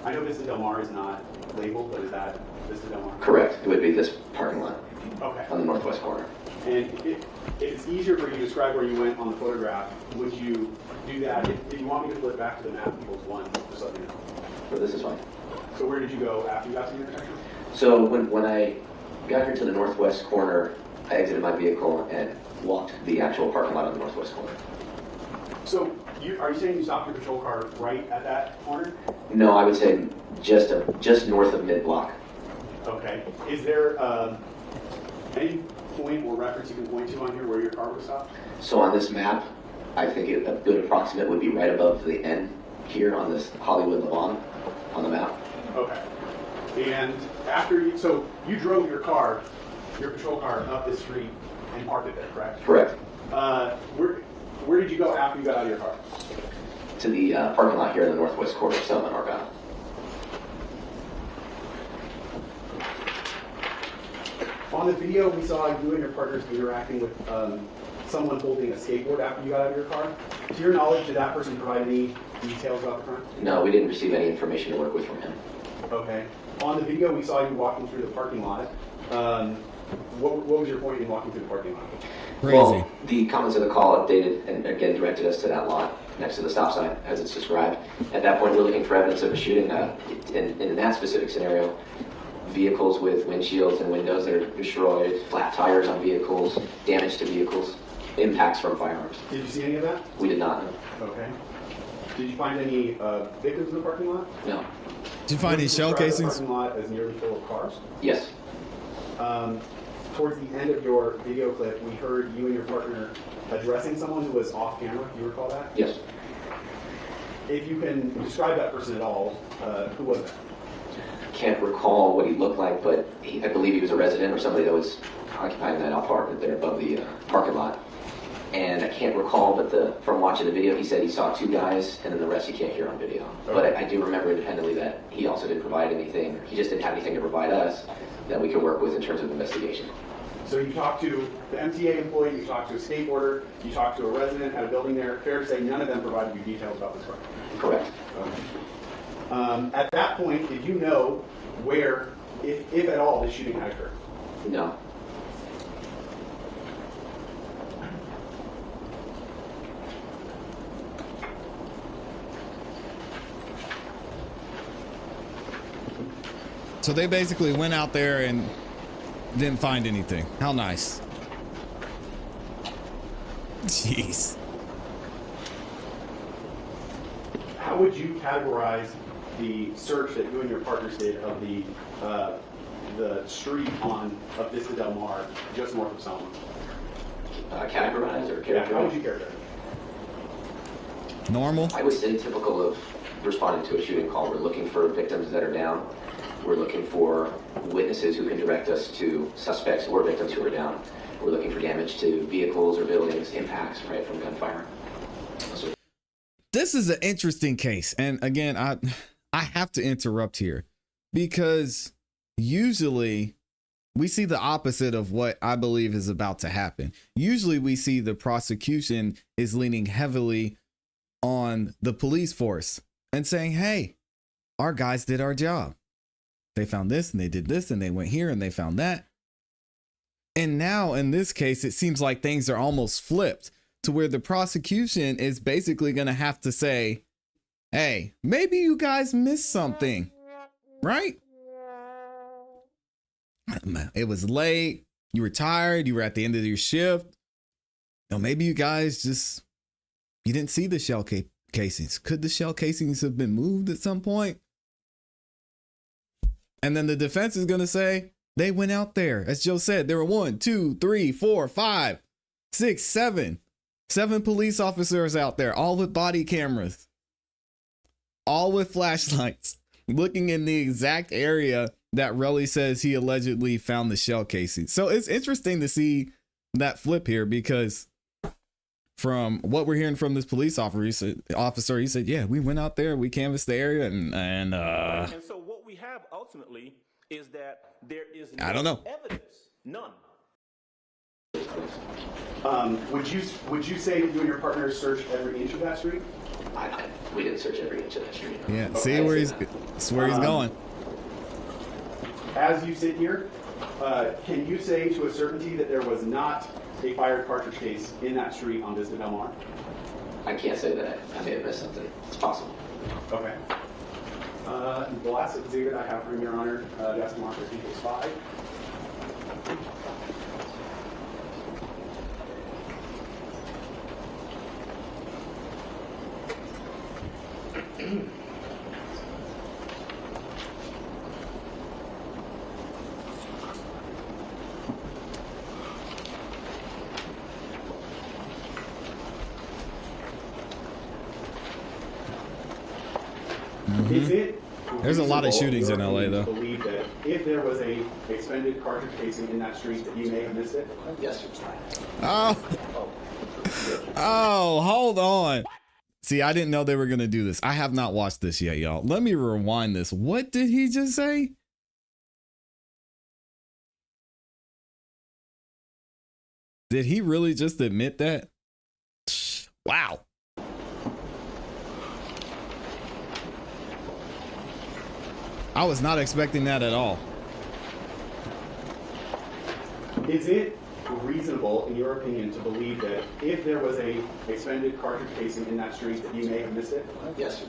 I know Vista Del Mar is not labeled, but is that Vista Del Mar? Correct, it would be this parking lot. Okay. On the northwest corner. And if it's easier for you to describe where you went on the photograph, would you do that? If you want me to flip back to the map, People's 1, just let me know. So this is fine. So where did you go after you got to the intersection? So when I got here to the northwest corner, I exited my vehicle and walked the actual parking lot on the northwest corner. So are you saying you stopped your patrol car right at that corner? No, I would say just north of mid-block. Okay. Is there any point or reference you can point to on here where your car was stopped? So on this map, I think a good approximate would be right above the N here on this Hollywood Levon on the map. Okay. And after so you drove your patrol car up this street and parked it there, correct? Correct. Where did you go after you got out of your car? To the parking lot here in the northwest corner of Selma and Argyle. On the video, we saw you and your partners interacting with someone holding a skateboard after you got out of your car. To your knowledge, did that person provide any details about the crime? No, we didn't receive any information to work with from him. Okay. On the video, we saw you walking through the parking lot. What was your point in walking through the parking lot? Crazy. Well, the comments of the call updated and again directed us to that lot next to the stop sign as it's described. At that point, we're looking for evidence of a shooting. In that specific scenario, vehicles with windshields and windows that are destroyed, flat tires on vehicles, damage to vehicles. impacts from firearms. Did you see any of that? We did not. Okay. Did you find any victims in the parking lot? No. Did you find any shell Describe the casings? parking lot as nearly full of cars. Yes. Towards the end of your video clip, we heard you and your partner addressing someone who was off camera. Do you recall that? Yes. If you can describe that person at all, who was that? Can't recall what he looked like, but I believe he was a resident or somebody that was occupying that apartment there above the parking lot. And I can't recall, but from watching the video, he said he saw two guys, and then the rest you can't hear on video. Okay. But I do remember independently that he also didn't provide anything. He just didn't have anything to provide us that we could work with in terms of investigation. So you talked to the MTA employee, you talked to a skateboarder, you talked to a resident at a building there. Fair to say none of them provided you details about this crime? Correct. Okay. At that point, did you know where, if at all, the shooting had occurred? No. So they basically went out there and didn't find anything. How nice. Jeez. How would you categorize the search that you and your partners did of the street of Vista Del Mar, just north of Selma? Categorize or Yeah, how would characterize? you characterize it? Normal? I would say typical of responding to a shooting call. We're looking for victims that are down. We're looking for witnesses who can direct us to suspects or victims who are down. We're looking for damage to vehicles or buildings, impacts, right, from gunfire. So, This is an interesting case. And again, I have to interrupt here because usually we see the opposite of what I believe is about to happen. Usually we see the prosecution is leaning heavily on the police force and saying, hey, our guys did our job. They found this and they did this and they went here and they found that. And now in this case, it seems like things are almost flipped to where the prosecution is basically going to have to say, hey, maybe you guys missed something, right? It was late. You were tired. You were at the end of your shift. Maybe you guys you didn't see the shell casings. Could the shell casings have been moved at some point? And then the defense is going to say they went out there. As Joe said, there were 1, 2, 3, 4, 5, 6, 7 police officers out there, all with body cameras, all with flashlights, looking in the exact area that Relly says he allegedly found the shell casing. So it's interesting to see that flip here because from what we're hearing from this police officer, he said, yeah, we went out there, we canvassed the area and so what we have ultimately is that there is I don't know. evidence, none. Would you say that you and your partner searched every inch of that street? we didn't search every inch of that street. yeah, Okay. see where he's going. As you sit here, can you say to a certainty that there was not a fired cartridge case in that street on Vista Del Mar? I can't say that I may have missed something. It's possible. Okay. The last exhibit I have from Your Honor, desk marker equals 5. Is it There's a lot of reasonable, shootings in your LA opinion, though. to believe that if there was a expended cartridge casing in that street that you may have missed it? Yes. Oh, hold on. See, I didn't know they were going to do this. I have not watched this yet, y'all. Let me rewind this. What did he just say? Did he really just admit that? Wow. I was not expecting that at all. Is it reasonable, in your opinion, to believe that if there was a expended cartridge casing in that street that you may have missed it? Yes.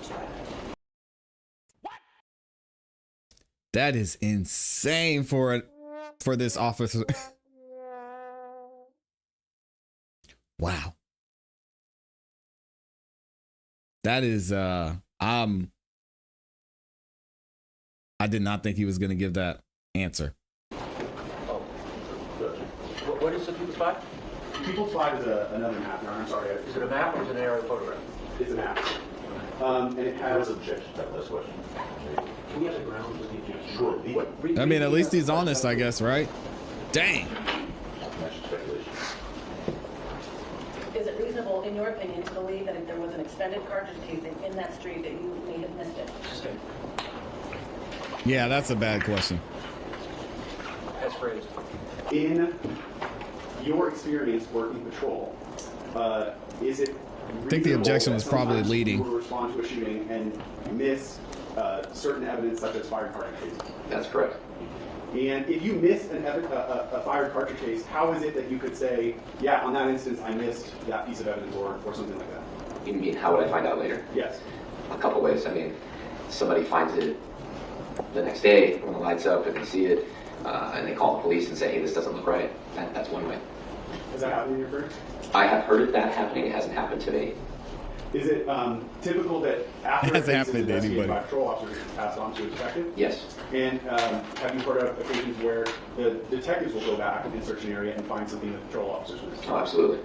That is insane for this officer. Wow. That is I did not think he was going to give that answer. What is the People's Five? People's Five is another map, Your Honor. I'm sorry. Is it a map or is it an aerial photograph? It's a map. And it has objection to that question. Can we have the grounds with the objection? Sure. I mean, at least he's honest, I guess, right? Dang. That's speculation. Is it reasonable, in your opinion, to believe that if there was an expended cartridge casing in that street that you may have missed it? Yeah, that's a bad question. As phrased. in your experience working patrol, is it I think the objection was probably leading. You will respond to a shooting and miss certain evidence such as fired cartridge case? That's correct. And if you miss a fired cartridge case, how is it that you could say, yeah, on that instance, I missed that piece of evidence or something like that? You mean, how would I find out later? Yes. A couple ways. I mean, somebody finds it the next day when the lights up and they see it, and they call the police and say, hey, this doesn't look right. That's one way. Has that happened in your career? I have heard that happening. It hasn't happened to me. Is it typical that after That's a case is happened to investigated anybody. by patrol officers, it's passed on to a detective? Yes. And have you heard of occasions where the detectives will go back and search an area and find something that patrol officers missed? Oh, absolutely.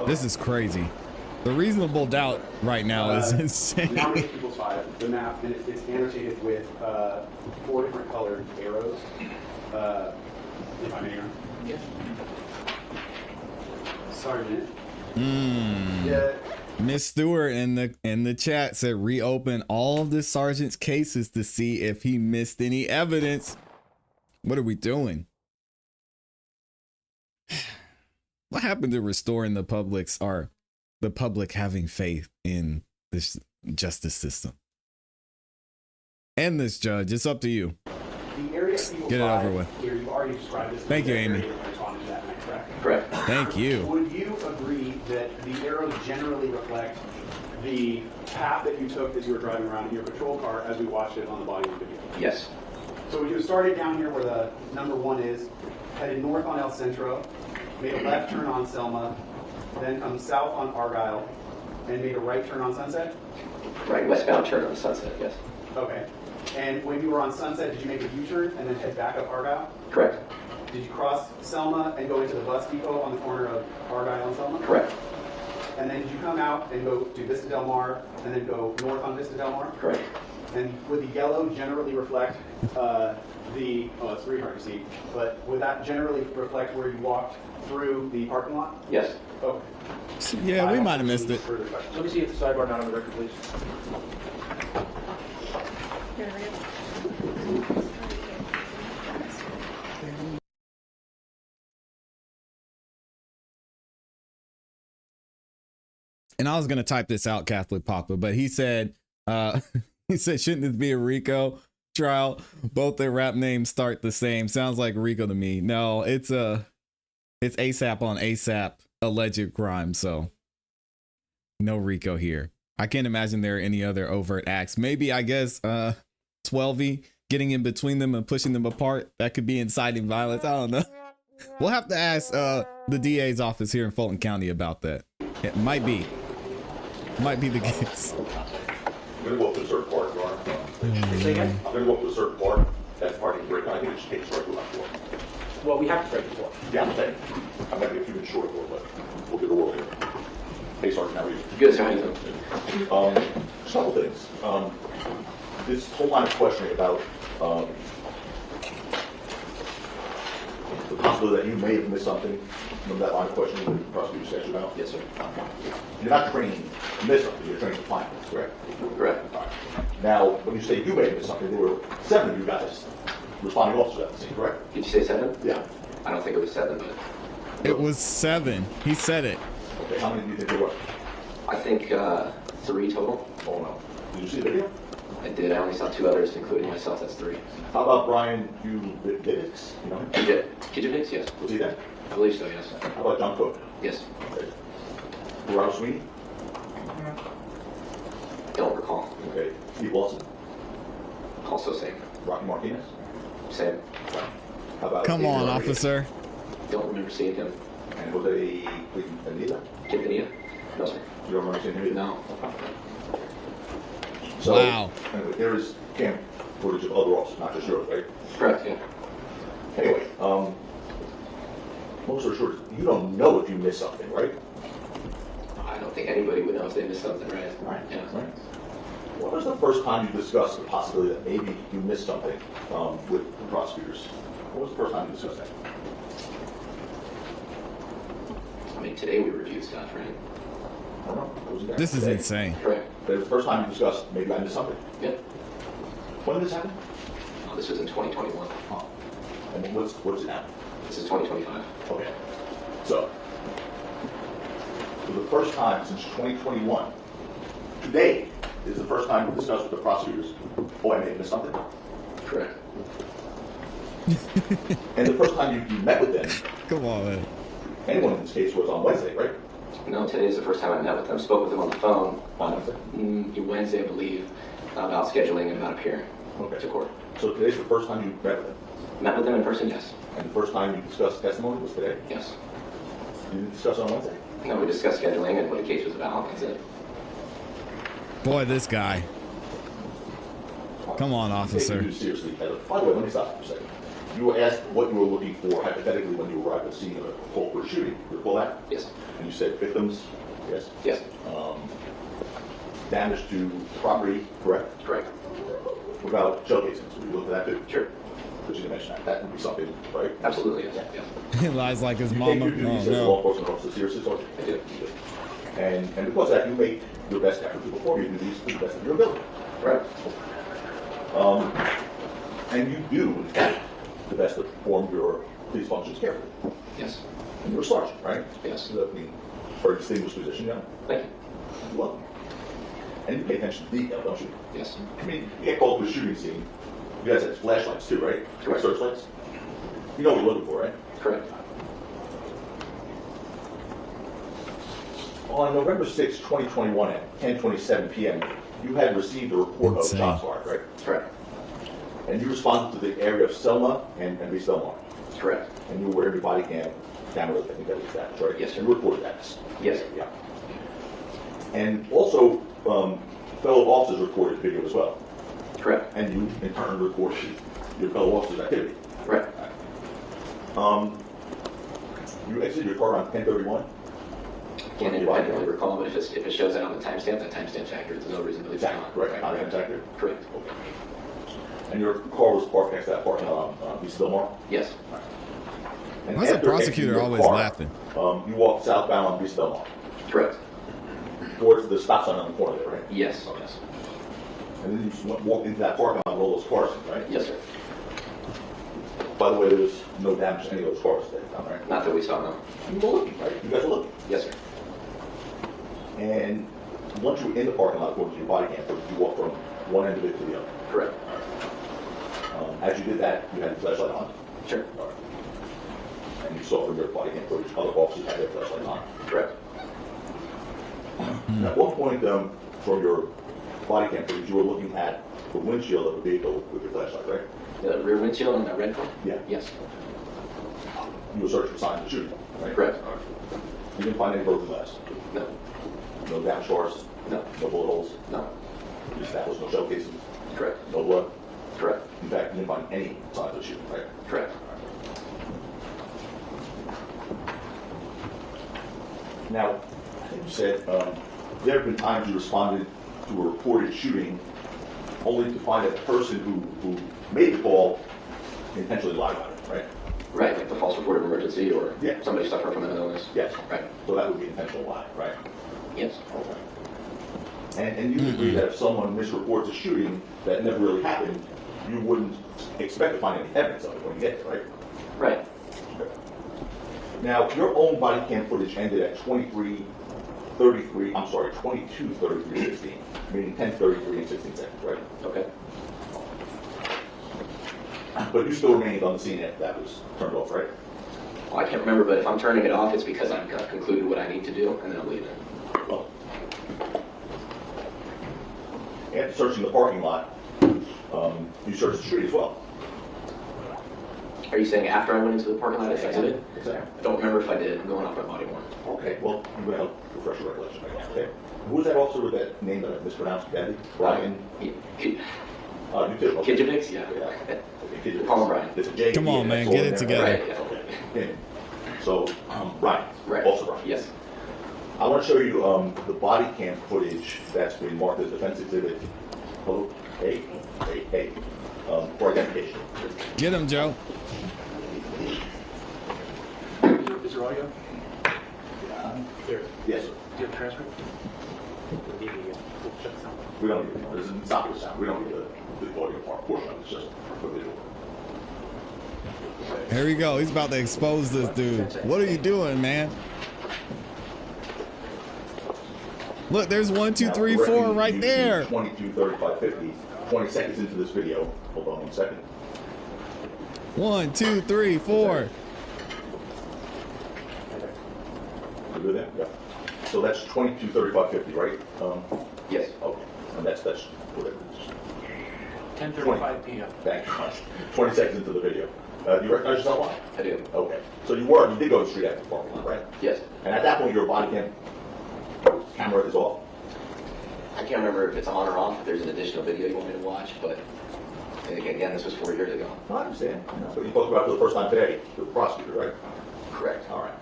This is crazy. The reasonable doubt right now is insane. Now we People's Five, the map, and it's annotated with 4 different colored arrows. If I may, Your Honor. Yes. Sergeant. Yeah. Miss Stewart in the chat said reopen all of the sergeant's cases to see if he missed any evidence. What are we doing? What happened to restoring the public having faith in this justice system? And this judge, it's up to you. The area of People's Get it Five over with. Here, you've already described this. Thank you, Amy. Correct. Thank you. Would you agree that the arrows generally reflect the path that you took as you were driving around in your patrol car as we watched it on the body of the video? Yes. So would you have started down here where the number 1 is, headed north on El Centro, made a left turn on Selma, then come south on Argyle, and made a right turn on Sunset? Right, westbound turn on Sunset, yes. Okay. And when you were on Sunset, did you make a U-turn and then head back up Argyle? Correct. Did you cross Selma and go into the bus depot on the corner of Argyle and Selma? Correct. And then did you come out and go to Vista Del Mar and then go north on Vista Del Mar? Correct. And would the yellow generally reflect oh, it's very hard to see, but would that generally reflect where you walked through the parking lot? Yes. Okay. Yeah, we might have missed it. Let me see if the sidebar not on the record, please. And I was gonna type this out, Catholic Papa, but he said, he said, shouldn't this be a Rico trial? Both their rap names start the same. Sounds like Rico to me. No, it's ASAP on ASAP alleged crime. So no Rico here. I can't imagine there are any other overt acts. Maybe, I guess, 12E getting in between them and pushing them apart. That could be inciting violence. I don't know. We'll have to ask the DA's office here in Fulton County about that. It might be the case. I'm going to go up to a certain part, Your Honor. Say again? I'm going to go up to a certain part. That parking brake. I think it just takes right to that floor. Well, we have to break the floor. Yeah, I'm saying. I might be a few minutes short, but we'll get the world here. Hey, Sergeant, how are you? Good, sir. How you doing? Just a couple things. This whole line of questioning about the possibility that you may have missed something. Remember that line of questioning that the prosecutor said about? Yes, sir. You're not trained to miss something. You're trained to find it, correct? Correct. All right. Now, when you say you may have missed something, there were 7 of you guys responding officers at the scene, correct? Did you say 7? Yeah. I don't think it was 7, but It was 7. He said it. Okay, how many do you think there were? I think 3 total. Oh, no. Did you see the video? I did. I only saw 2 others, including myself. That's 3. How about Brian Hughes? You know him? Kijevix, yes. Was he there? I believe so, yes. How about John Cook? Yes. Okay. Gerardo Sweeney? Don't recall. Okay. Steve Lawson? Also same. Rocky Martinez? Same. How about Come Adrian on, Rodriguez? officer. Don't remember seeing him. And was it Anita? Anita? No, sir. You don't remember seeing him? No. So, Wow. Anyway, there is camera footage of other officers, not just yours, right? Correct, yeah. Anyway, long story short, you don't know if you missed something, right? I don't think anybody would know if they missed something, right? Right. Yeah. Right. What was the first time you discussed the possibility that maybe you missed something with the prosecutors? What was the first time you discussed that? I mean, today we reviewed stuff, right? I don't know. I wasn't there. This is Today. insane. Correct. But it was the first time you discussed maybe I missed something. Yeah. When did this happen? Oh, this was in 2021. Oh. And what is it now? This is 2025. Okay. So, for the first time since 2021, today is the first time we discussed with the prosecutors, oh, I may have missed something. Correct. And the first time you met with them, Come on, man. anyone in this case, was on Wednesday, right? No, today is the first time I met with them. Spoke with them on the phone On Wednesday? Wednesday, I believe, about scheduling and about appearing Okay. to court. So today's the first time you met with them? Met with them in person, yes. And the first time you discussed testimony was today? Yes. You didn't discuss it on Wednesday? No, we discussed scheduling and what the case was about. That's it. Boy, this guy. Come on, I'm taking officer. you seriously. By the way, let me stop for a second. You were asked what you were looking for hypothetically when you arrived at the scene of a call for a shooting. You recall that? Yes. And you said victims, yes? Yes. Damage to property, correct? Correct. What about shell casings? Would you look at that too? Sure. But you didn't mention that. That would be something, right? Absolutely, yes. Yeah. He lies like his You mama. take your duties Oh, as a law no. enforcement officer seriously, don't you? I do. You do. And because of that, you make your best effort to perform your duties to the best of your ability. Right. And you do the best to perform your police functions carefully. Yes. And you're a sergeant, right? Yes. So that means very distinguished position, yeah. Thank you. You're welcome. And you pay attention to detail, don't you? Yes. I mean, you get called to a shooting scene. You guys have flashlights too, right? Correct. Searchlights. You know what you're looking for, right? Correct. On November 6, 2021 at 10:27 p.m., you had received a report Insane. of shots fired, right? Correct. And you responded to the area of Selma and East Delmar. Correct. And you were wearing your body cam camera, I think that was that, right? Yes, sir. You reported that. Yes. Yeah. And also, fellow officers reported video as well. Correct. And you, in turn, reported your fellow officers' activity. Correct. You exited your car around 10:31. Can't independently recall, but if it shows that on the timestamp, that timestamp's accurate. There's no reason to believe it's not. Right, timestamp's accurate. Correct. Okay. And your car was parked next to that parking lot on East Delmar? Yes. And Why is the after exiting prosecutor your always car, laughing? You walked southbound on East Delmar Correct. towards the stop sign on the corner there, right? Yes. Yes. And then you walked into that parking lot with all those cars, right? Yes, sir. By the way, there was no damage to any of those cars at that time, right? Not that we saw, no. You were looking, right? You guys were looking. Yes, sir. And once you were in the parking lot, according to your body cam, you walked from one end of it to the other. Correct. As you did that, you had your flashlight on. Sure. All right. And you saw from your body cam footage, other officers had their flashlights on. Correct. At one point from your body cam footage, you were looking at the windshield of a vehicle with your flashlight, right? The rear windshield on that red car? Yeah. Yes. You were searching for signs of shooting, right? Correct. You didn't find any broken glass? No. No damage scars? No. No bullet holes? No. You established no shell casings? Correct. No blood? Correct. In fact, you didn't find any signs of shooting, right? Correct. Now, I think you said there have been times you responded to a reported shooting only to find that the person who made the call intentionally lied about it, right? Right, like the false report of emergency or Yeah. somebody suffering from an illness. Yes. Right. So that would be intentional lie, right? Yes. Okay. And you agree that if someone misreports a shooting that never really happened, you wouldn't expect to find any evidence of it when you get there, right? Right. Okay. Now, your own body cam footage ended at 22:33 meaning 10:33 and 16 seconds, right? Okay. But you still remained on the scene after that was turned off, right? Well, I can't remember, but if I'm turning it off, it's because I've concluded what I need to do, and then I'm leaving. Well, after searching the parking lot, you searched the street as well. Are you saying after I went into the parking lot, I exited? Exactly. I don't remember if I did. I'm going off my body worn. Okay, well, I'm going to help refresh your recollection right now, okay? Who was that officer with that name that I mispronounced badly? Brian? You You too. Okay. Kijevix? Yeah. Okay, Kijevix. Call him Brian. It's a J. Come on, man, that's all get in it there. together. Right, yeah. Okay. Okay. So, Brian. Right. Officer Brian. Yes. I want to show you the body cam footage that's been marked as defense exhibit A, for identification. Get him, Joe. Is there audio? Yes, sir. Do you have a transcript? We don't need it. This is not the sound. We don't need the audio portion of it. It's just for visual. Here we go. He's about to expose this dude. What are you doing, man? Look, there's 1, 2, 3, 4 right there. 22, 35, 50. 20 seconds into this video. Hold on 1 second. 1, 2, 3, 4. You good there? Yeah. So that's 22, 35, 50, right? Yes. Okay. And that's whatever it is. 10:35 p.m. Thank you. 20 seconds into the video. Do you recognize yourself on? I do. Okay. So you did go to the street after the parking lot, right? Yes. And at that point, your body camera is off. I can't remember if it's on or off, if there's an additional video you want me to watch, but again, this was 4 years ago. I understand. So you spoke about it for the first time today to the prosecutor, right? Correct. All right.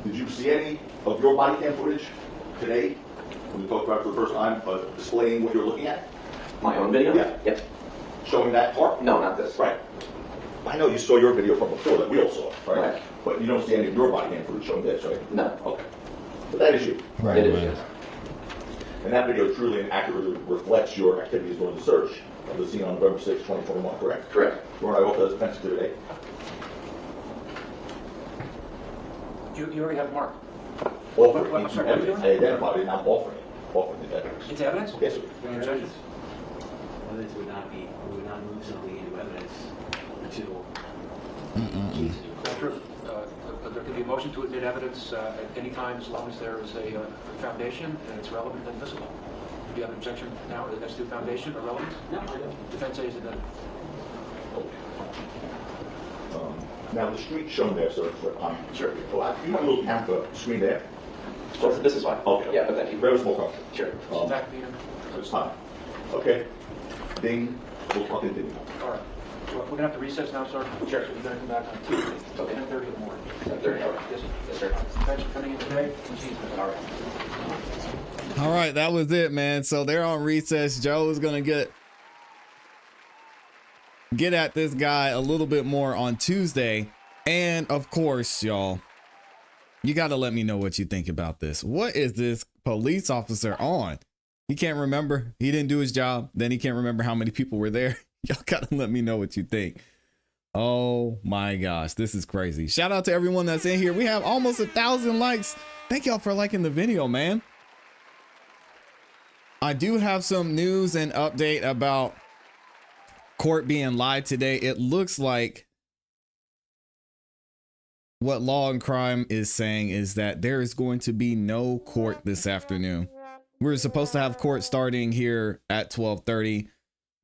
Did you see any of your body cam footage today when you talked about it for the first time, displaying what you're looking at? My own video? Yeah. Yep. Showing that part? No, not this. Right. I know you saw your video from before that we all saw, right? Right. But you don't see any of your body cam footage showing this, right? No. Okay. But that is you. Right, It is, man. yes. And that video truly and accurately reflects your activities during the search of the scene on November 6, 2021, correct? Correct. Weren't I off as defense exhibit You already have Mark. A? Offering I'm into sorry, what are you evidence. I doing? identified it, and I'm offering it. Offering the evidence. It's evidence? Yes, sir. Any objections? Evidence would not move something into evidence until cases are That's true. There can be a motion to admit evidence at any time as long as there is a foundation and it's relevant and visible. Do you have an objection now as to foundation or relevance? No, I don't. Defense A is admitted. Now, the street shown there, sir, Sure. you want a little camera screen there? This is fine. Okay. Yeah, but thank you. Very small country. Sure. Back to you. It's time. Okay. Ding. We'll talk in ding. All right. Well, we're going to have to recess now, sir. Sure. So you're going to come back on Tuesday, Okay. 10:30 in the morning. 10:30, all right. Yes, sir. Yes, sir. Thanks for coming in today. All right. All right, that was it, man. So they're on recess. Joe is gonna get at this guy a little bit more on Tuesday. And of course, y'all, you got to let me know what you think about this. What is this police officer on? He can't remember. He didn't do his job. Then he can't remember how many people were there. Y'all got to let me know what you think. Oh my gosh, this is crazy. Shout out to everyone that's in here. We have almost 1,000 likes. Thank y'all for liking the video, man. I do have some news and update about court being live today. It looks like what Law and Crime is saying is that there is going to be no court this afternoon. We're supposed to have court starting here at 12:30,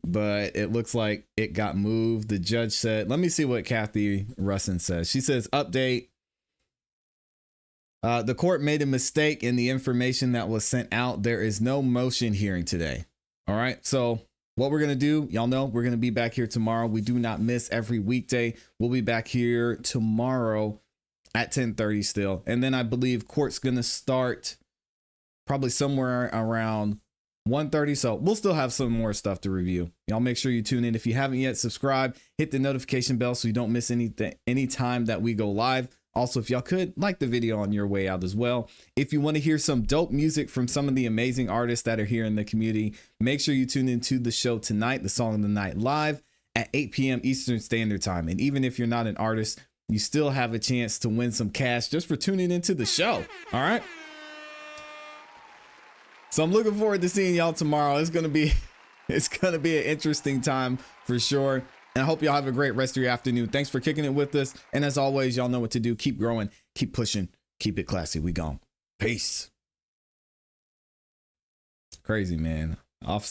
but it looks like it got moved. The judge said, let me see what Kathy Russin says. She says, update. The court made a mistake in the information that was sent out. There is no motion hearing today. All right. So what we're going to do, y'all know, we're going to be back here tomorrow. We do not miss every weekday. We'll be back here tomorrow at 10:30 still. And then I believe court's going to start probably somewhere around 1:30. So we'll still have some more stuff to review. Y'all make sure you tune in. If you haven't yet, subscribe, hit the notification bell so you don't miss anything, any time that we go live. Also, if y'all could like the video on your way out as well. If you want to hear some dope music from some of the amazing artists that are here in the community, make sure you tune into the show tonight, the Song of the Night live at 8 p.m. Eastern Standard Time. And even if you're not an artist, you still have a chance to win some cash just for tuning into the show. All right. So I'm looking forward to seeing y'all tomorrow. It's going to be an interesting time for sure. And I hope y'all have a great rest of your afternoon. Thanks for kicking it with us. And as always, y'all know what to do. Keep growing, keep pushing, keep it classy. We gone. Peace. Crazy, man. Officer.